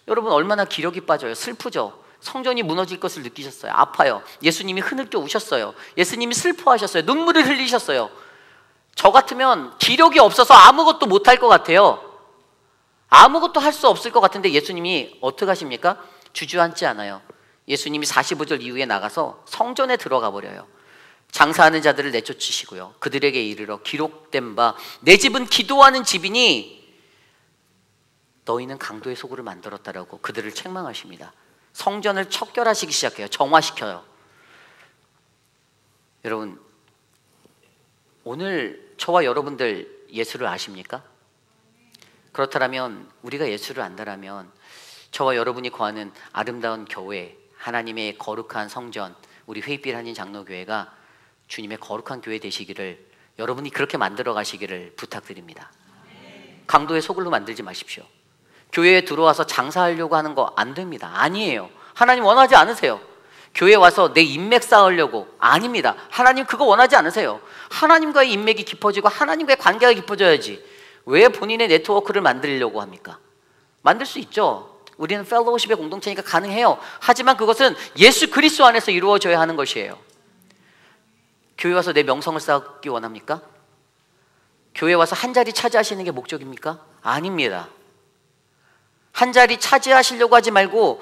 여러분, 얼마나 기력이 빠져요. 슬프죠. 성전이 무너질 것을 느끼셨어요. 아파요. 예수님이 흐느껴 우셨어요. 예수님이 슬퍼하셨어요. 눈물을 흘리셨어요. 저 같으면 기력이 없어서 아무것도 못할 것 같아요. 아무것도 할 수 없을 것 같은데 예수님이 어떻게 하십니까? 주저앉지 않아요. 예수님이 45절 이후에 나가서 성전에 들어가 버려요. 장사하는 자들을 내쫓으시고요. 그들에게 이르러 기록된 바 내 집은 기도하는 집이니 너희는 강도의 소굴을 만들었다라고 그들을 책망하십니다. 성전을 척결하시기 시작해요. 정화시켜요. 여러분, 오늘 저와 여러분들 예수를 아십니까? 그렇다면, 우리가 예수를 안다라면 저와 여러분이 거하는 아름다운 교회, 하나님의 거룩한 성전, 우리 회빛 한인 장로교회가 주님의 거룩한 교회 되시기를 여러분이 그렇게 만들어 가시기를 부탁드립니다. 강도의 소굴로 만들지 마십시오. 교회에 들어와서 장사하려고 하는 거 안 됩니다. 아니에요. 하나님 원하지 않으세요. 교회에 와서 내 인맥 쌓으려고, 아닙니다. 하나님 그거 원하지 않으세요. 하나님과의 인맥이 깊어지고 하나님과의 관계가 깊어져야지 왜 본인의 네트워크를 만들려고 합니까? 만들 수 있죠. 우리는 펠로우십의 공동체니까 가능해요. 하지만 그것은 예수 그리스도 안에서 이루어져야 하는 것이에요. 교회 와서 내 명성을 쌓기 원합니까? 교회 와서 한 자리 차지하시는 게 목적입니까? 아닙니다. 한 자리 차지하시려고 하지 말고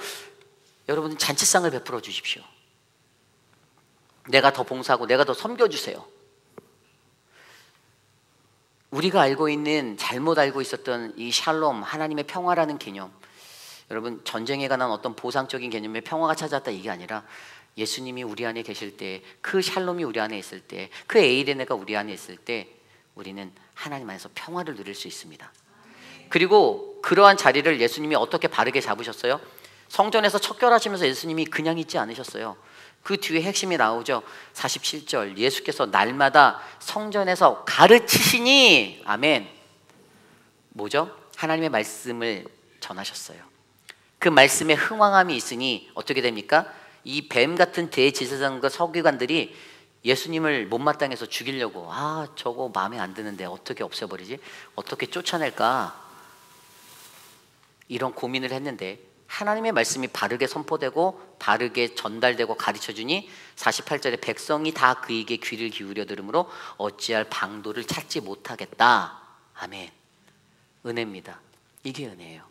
여러분 잔치상을 베풀어 주십시오. 내가 더 봉사하고 내가 더 섬겨주세요. 우리가 알고 있는, 잘못 알고 있었던 이 샬롬, 하나님의 평화라는 개념, 여러분 전쟁에 관한 어떤 보상적인 개념의 평화가 찾아왔다 이게 아니라 예수님이 우리 안에 계실 때, 그 샬롬이 우리 안에 있을 때, 그 에이레네가 우리 안에 있을 때 우리는 하나님 안에서 평화를 누릴 수 있습니다. 그리고 그러한 자리를 예수님이 어떻게 바르게 잡으셨어요? 성전에서 척결하시면서 예수님이 그냥 있지 않으셨어요. 그 뒤에 핵심이 나오죠. 47절, 예수께서 날마다 성전에서 가르치시니, 아멘, 뭐죠? 하나님의 말씀을 전하셨어요. 그 말씀에 흥왕함이 있으니 어떻게 됩니까? 이 뱀 같은 대제사장과 서기관들이 예수님을 못마땅해서 죽이려고, 저거 마음에 안 드는데 어떻게 없애버리지? 어떻게 쫓아낼까? 이런 고민을 했는데 하나님의 말씀이 바르게 선포되고 바르게 전달되고 가르쳐주니 48절에 백성이 다 그에게 귀를 기울여 들으므로 어찌할 방도를 찾지 못하겠다. 아멘. 은혜입니다. 이게 은혜예요.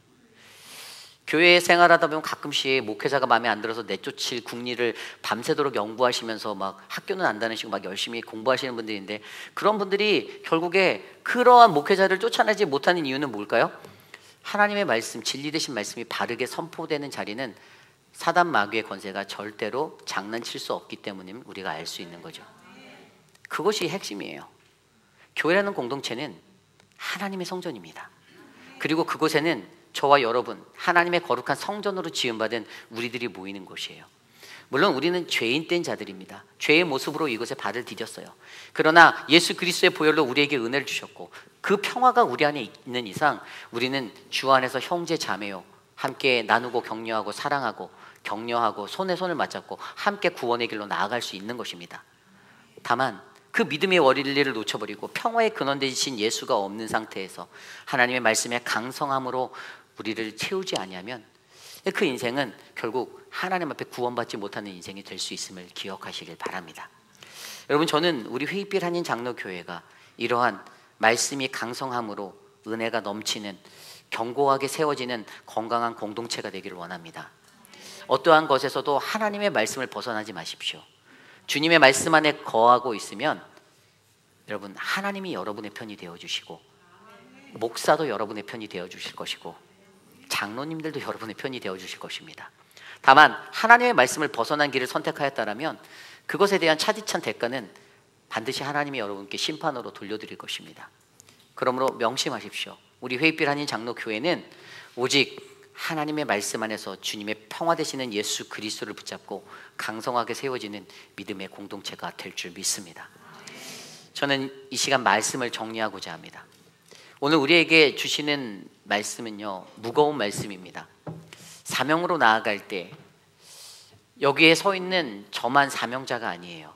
교회 생활하다 보면 가끔씩 목회자가 마음에 안 들어서 내쫓을 국리를 밤새도록 연구하시면서 막 학교는 안 다니시고 막 열심히 공부하시는 분들인데, 그런 분들이 결국에 그러한 목회자를 쫓아내지 못하는 이유는 뭘까요? 하나님의 말씀, 진리 되신 말씀이 바르게 선포되는 자리는 사단 마귀의 권세가 절대로 장난칠 수 없기 때문에 우리가 알 수 있는 거죠. 그것이 핵심이에요. 교회라는 공동체는 하나님의 성전입니다. 그리고 그곳에는 저와 여러분, 하나님의 거룩한 성전으로 지음받은 우리들이 모이는 곳이에요. 물론 우리는 죄인 된 자들입니다. 죄의 모습으로 이곳에 발을 디뎠어요. 그러나 예수 그리스도의 보혈로 우리에게 은혜를 주셨고 그 평화가 우리 안에 있는 이상 우리는 주 안에서 형제 자매요, 함께 나누고 격려하고 사랑하고 격려하고 손에 손을 맞잡고 함께 구원의 길로 나아갈 수 있는 것입니다. 다만 그 믿음의 원리를 놓쳐버리고 평화의 근원 되신 예수가 없는 상태에서 하나님의 말씀의 강성함으로 우리를 채우지 아니하면 그 인생은 결국 하나님 앞에 구원받지 못하는 인생이 될 수 있음을 기억하시길 바랍니다. 여러분, 저는 우리 회의빛 한인 장로교회가 이러한 말씀이 강성함으로 은혜가 넘치는, 견고하게 세워지는 건강한 공동체가 되기를 원합니다. 어떠한 것에서도 하나님의 말씀을 벗어나지 마십시오. 주님의 말씀 안에 거하고 있으면 여러분, 하나님이 여러분의 편이 되어주시고 목사도 여러분의 편이 되어주실 것이고 장로님들도 여러분의 편이 되어주실 것입니다. 다만 하나님의 말씀을 벗어난 길을 선택하였다면 그것에 대한 차디찬 대가는 반드시 하나님이 여러분께 심판으로 돌려드릴 것입니다. 그러므로 명심하십시오. 우리 회의빛 한인 장로교회는 오직 하나님의 말씀 안에서 주님의 평화 되시는 예수 그리스도를 붙잡고 강성하게 세워지는 믿음의 공동체가 될 줄 믿습니다. 저는 이 시간 말씀을 정리하고자 합니다. 오늘 우리에게 주시는 말씀은요, 무거운 말씀입니다. 사명으로 나아갈 때 여기에 서 있는 저만 사명자가 아니에요.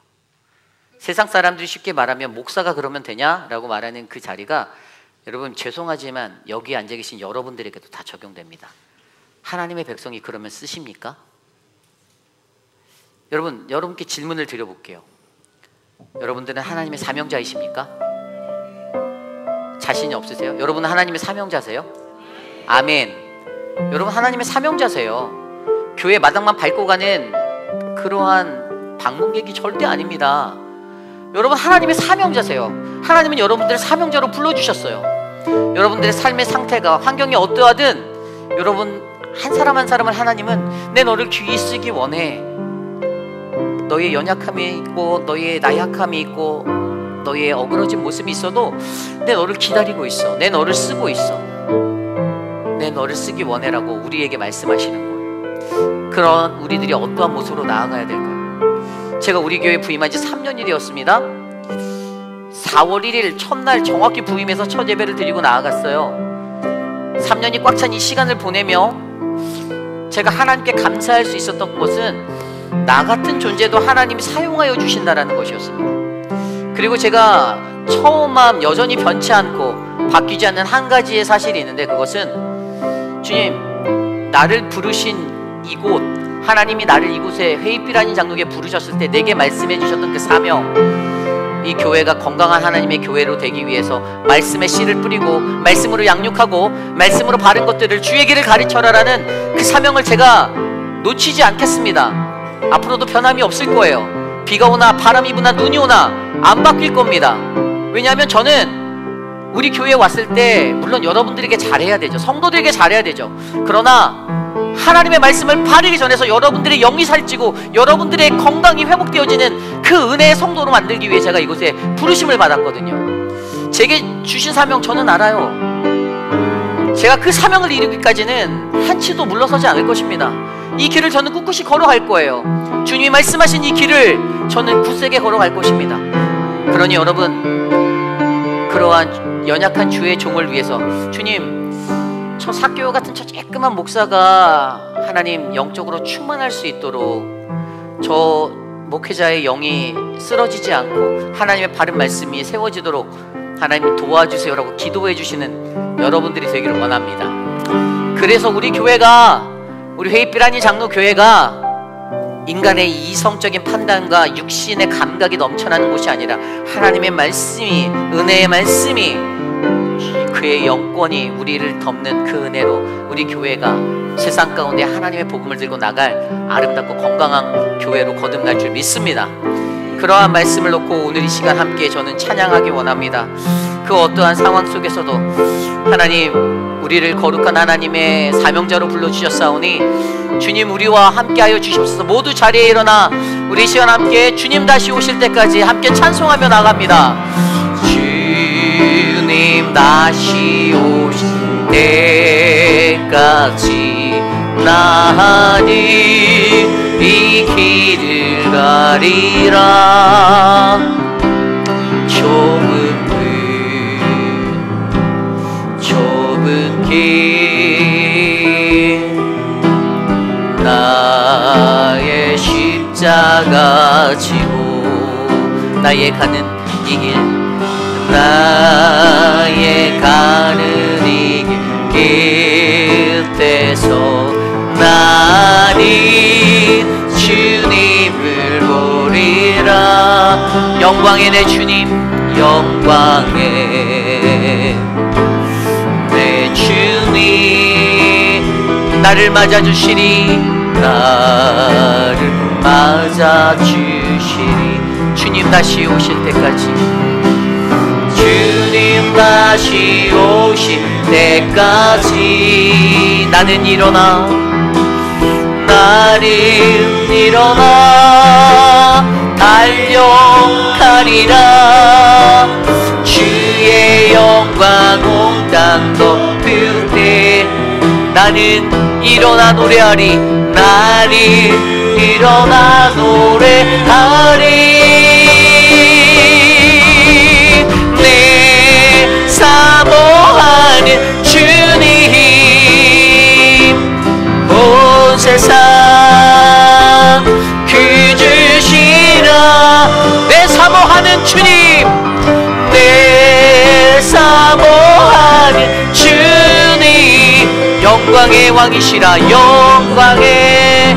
세상 사람들이 쉽게 말하면 목사가 그러면 되냐라고 말하는 그 자리가 여러분 죄송하지만 여기 앉아 계신 여러분들에게도 다 적용됩니다. 하나님의 백성이 그러면 쓰십니까? 여러분께 질문을 드려볼게요. 여러분들은 하나님의 사명자이십니까? 자신이 없으세요? 여러분은 하나님의 사명자세요? 아멘. 여러분 하나님의 사명자세요. 교회 마당만 밟고 가는 그러한 방문객이 절대 아닙니다. 여러분 하나님의 사명자세요. 하나님은 여러분들을 사명자로 불러주셨어요. 여러분들의 삶의 상태가 환경이 어떠하든 여러분 한 사람 한 사람을 하나님은 내 너를 귀히 쓰기 원해. 너의 연약함이 있고 너의 나약함이 있고 너의 어그러진 모습이 있어도 내 너를 기다리고 있어. 내 너를 쓰고 있어. 내 너를 쓰기 원해라고 우리에게 말씀하시는 거예요. 그런 우리들이 어떠한 모습으로 나아가야 될까요? 제가 우리 교회 부임한 지 3년이 되었습니다. 4월 1일 첫날 정확히 부임해서 첫 예배를 드리고 나아갔어요. 3년이 꽉 찬 이 시간을 보내며 제가 하나님께 감사할 수 있었던 것은 나 같은 존재도 하나님이 사용하여 주신다라는 것이었습니다. 그리고 제가 처음 마음 여전히 변치 않고 바뀌지 않는 한 가지의 사실이 있는데, 그것은 주님, 나를 부르신 이곳, 하나님이 나를 이곳에 회의빛 아닌 장로교에 부르셨을 때 내게 말씀해 주셨던 그 사명, 이 교회가 건강한 하나님의 교회로 되기 위해서 말씀의 씨를 뿌리고 말씀으로 양육하고 말씀으로 바른 것들을 주의 길을 가르쳐라라는 그 사명을 제가 놓치지 않겠습니다. 앞으로도 변함이 없을 거예요. 비가 오나 바람이 부나 눈이 오나 안 바뀔 겁니다. 왜냐하면 저는 우리 교회에 왔을 때 물론 여러분들에게 잘해야 되죠. 성도들에게 잘해야 되죠. 그러나 하나님의 말씀을 바르게 전해서 여러분들의 영이 살찌고 여러분들의 건강이 회복되어지는 그 은혜의 성도로 만들기 위해 제가 이곳에 부르심을 받았거든요. 제게 주신 사명 저는 알아요. 제가 그 사명을 이루기까지는 한치도 물러서지 않을 것입니다. 이 길을 저는 꿋꿋이 걸어갈 거예요. 주님이 말씀하신 이 길을 저는 굳세게 걸어갈 것입니다. 그러니 여러분, 그러한 연약한 주의 종을 위해서 주님, 저 사교우 같은 저 쬐끄만 목사가 하나님 영적으로 충만할 수 있도록 저 목회자의 영이 쓰러지지 않고 하나님의 바른 말씀이 세워지도록 하나님 도와주세요라고 기도해 주시는 여러분들이 되기를 원합니다. 그래서 우리 교회가, 우리 회의빛 아닌 장로 교회가 인간의 이성적인 판단과 육신의 감각이 넘쳐나는 곳이 아니라 하나님의 말씀이, 은혜의 말씀이, 그의 영권이 우리를 덮는 그 은혜로 우리 교회가 세상 가운데 하나님의 복음을 들고 나갈 아름답고 건강한 교회로 거듭날 줄 믿습니다. 그러한 말씀을 놓고 오늘 이 시간 함께 저는 찬양하기 원합니다. 그 어떠한 상황 속에서도 하나님, 우리를 거룩한 하나님의 사명자로 불러주셨사오니 주님, 우리와 함께하여 주시옵소서. 모두 자리에 일어나 우리 이 시간 함께 주님 다시 오실 때까지 함께 찬송하며 나갑니다. 주님 다시 오실 때까지 나는 이 길을 가리라. 좁은 길 나의 십자가 지고 나의 가는 이 길, 나의 가는 이 길 끝에서 나는 주님을 보리라. 영광의 내 주님, 영광의 내 주님, 나를 맞아주시리, 나를 맞아주시리. 주님 다시 오실 때까지, 주님 다시 오실 때까지 나는 일어나, 나는 일어나 달려가리라. 주의 영광 온 땅 덮을 때 나는 일어나 노래하리, 나는 일어나 노래하리. 내 사모하는 주님, 온 세상 그 주시라. 내 사모하는 주님, 내 사모하는 주님, 영광의 왕이시라. 영광의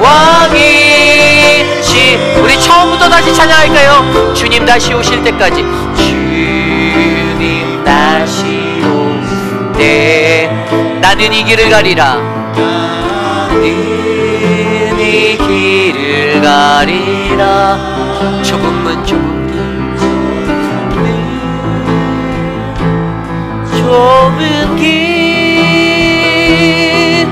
왕이시. 우리 처음부터 다시 찬양할까요? 주님 다시 오실 때까지, 주님 다시 오실 때 나는 이 길을 가리라. 나는 이 길을 가리라. 좁은 문, 좁은 길,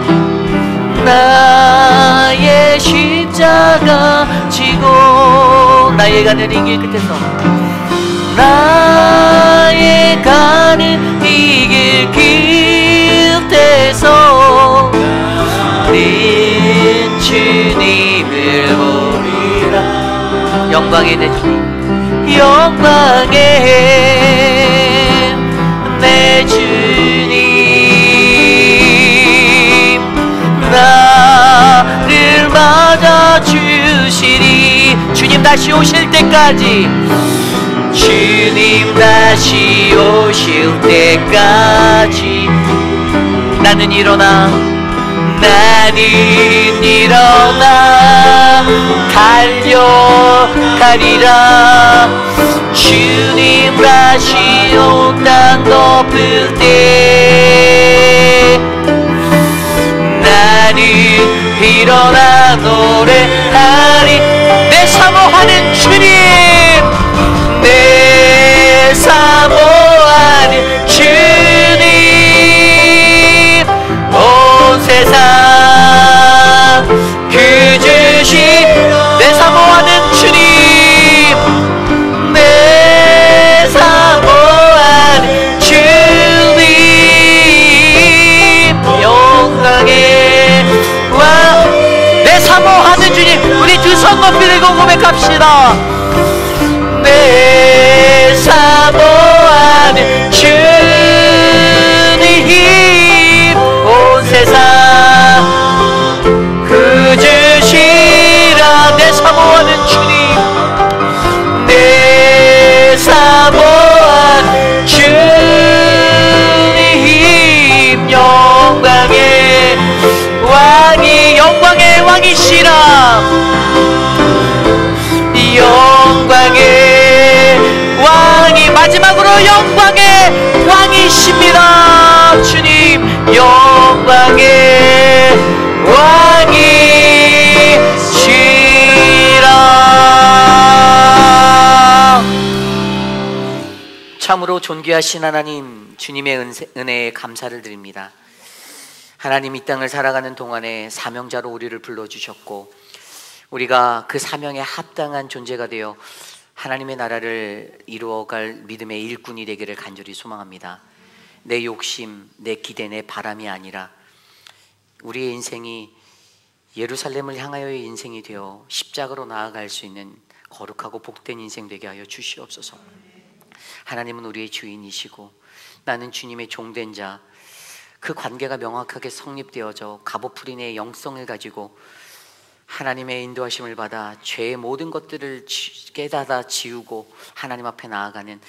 나의 십자가 지고 나의 가는 이 길 끝에서, 나의 가는 이 길 끝에서 나는 주님을 보리라. 영광의 내 주님, 영광의 내 주님 나를 맞아주시리. 주님 다시 오실 때까지, 주님 다시 오실 때까지 나는 일어나 달려가리라. 주님 다시 온 땅 덮을 때 나는 일어나 노래하리. 내 사모하는 주님, 내 사모하는 주님, 온 세상 그 주신 내 사모하는 주님, 내 사모하는 주님, 영광의 왕, 내 사모하는 주님. 우리 두 손 높이 들고 고백합시다. 내 사모하는 주님, 온 세상 그 주시라. 내 사모하는 주님, 내 사모하는 주님, 영광의 왕이, 영광의 왕이시라. 영광의 왕이, 마지막으로 영광의 왕이십니다. 주님, 영광의 왕이시라. 참으로 존귀하신 하나님, 주님의 은혜에 감사를 드립니다. 하나님, 이 땅을 살아가는 동안에 사명자로 우리를 불러주셨고, 우리가 그 사명에 합당한 존재가 되어 하나님의 나라를 이루어갈 믿음의 일꾼이 되기를 간절히 소망합니다. 내 욕심, 내 기대, 내 바람이 아니라 우리의 인생이 예루살렘을 향하여의 인생이 되어 십자가로 나아갈 수 있는 거룩하고 복된 인생 되게 하여 주시옵소서. 하나님은 우리의 주인이시고 나는 주님의 종된 자, 그 관계가 명확하게 성립되어져 갑오프린의 영성을 가지고 하나님의 인도하심을 받아 죄의 모든 것들을 깨닫아 지우고 하나님 앞에 나아가는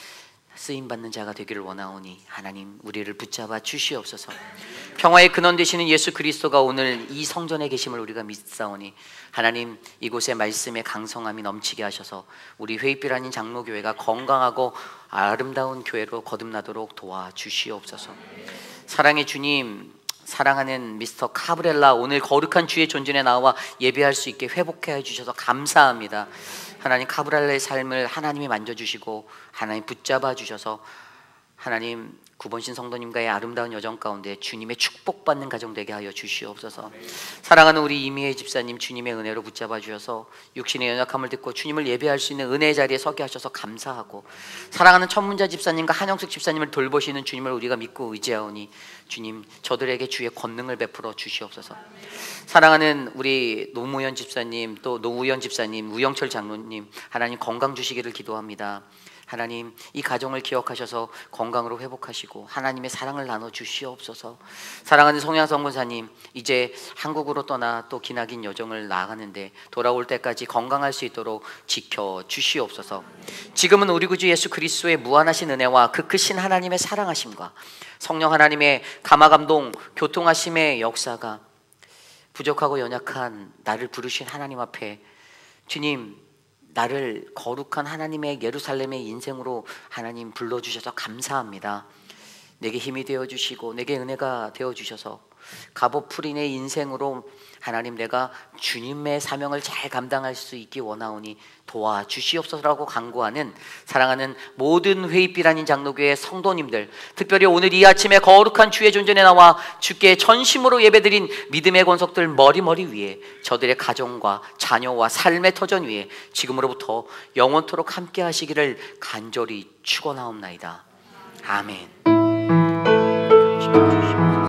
쓰임받는 자가 되기를 원하오니 하나님, 우리를 붙잡아 주시옵소서. 평화의 근원 되시는 예수 그리스도가 오늘 이 성전에 계심을 우리가 믿사오니 하나님, 이곳에 말씀의 강성함이 넘치게 하셔서 우리 회의빛 아닌 장로교회가 건강하고 아름다운 교회로 거듭나도록 도와주시옵소서. 사랑의 주님, 사랑하는 미스터 카브렐라, 오늘 거룩한 주의 존전에 나와 예배할 수 있게 회복해 주셔서 감사합니다. 하나님, 카브렐라의 삶을 하나님이 만져주시고 하나님 붙잡아 주셔서 하나님, 구본신 성도님과의 아름다운 여정 가운데 주님의 축복받는 가정 되게 하여 주시옵소서. 사랑하는 우리 이미혜 집사님, 주님의 은혜로 붙잡아 주셔서 육신의 연약함을 듣고 주님을 예배할 수 있는 은혜의 자리에 서게 하셔서 감사하고, 사랑하는 천문자 집사님과 한영숙 집사님을 돌보시는 주님을 우리가 믿고 의지하오니 주님, 저들에게 주의 권능을 베풀어 주시옵소서. 사랑하는 우리 노무현 집사님, 또 노우현 집사님, 우영철 장로님, 하나님 건강 주시기를 기도합니다. 하나님, 이 가정을 기억하셔서 건강으로 회복하시고 하나님의 사랑을 나눠 주시옵소서. 사랑하는 송양성 권사님, 이제 한국으로 떠나 또 기나긴 여정을 나아가는데 돌아올 때까지 건강할 수 있도록 지켜 주시옵소서. 지금은 우리 구주 예수 그리스도의 무한하신 은혜와 그 크신 하나님의 사랑하심과 성령 하나님의 감화감동 교통하심의 역사가 부족하고 연약한 나를 부르신 하나님 앞에, 주님, 나를 거룩한 하나님의 예루살렘의 인생으로 하나님 불러주셔서 감사합니다. 내게 힘이 되어주시고 내게 은혜가 되어주셔서 갑오프린의 인생으로 하나님, 내가 주님의 사명을 잘 감당할 수 있기 원하오니 도와주시옵소서라고 간구하는 사랑하는 모든 회의빛 아닌 장로교회 성도님들, 특별히 오늘 이 아침에 거룩한 주의 존전에 나와 주께 전심으로 예배드린 믿음의 권속들 머리 위에, 저들의 가정과 자녀와 삶의 터전 위에 지금으로부터 영원토록 함께 하시기를 간절히 축원하옵나이다. 아멘.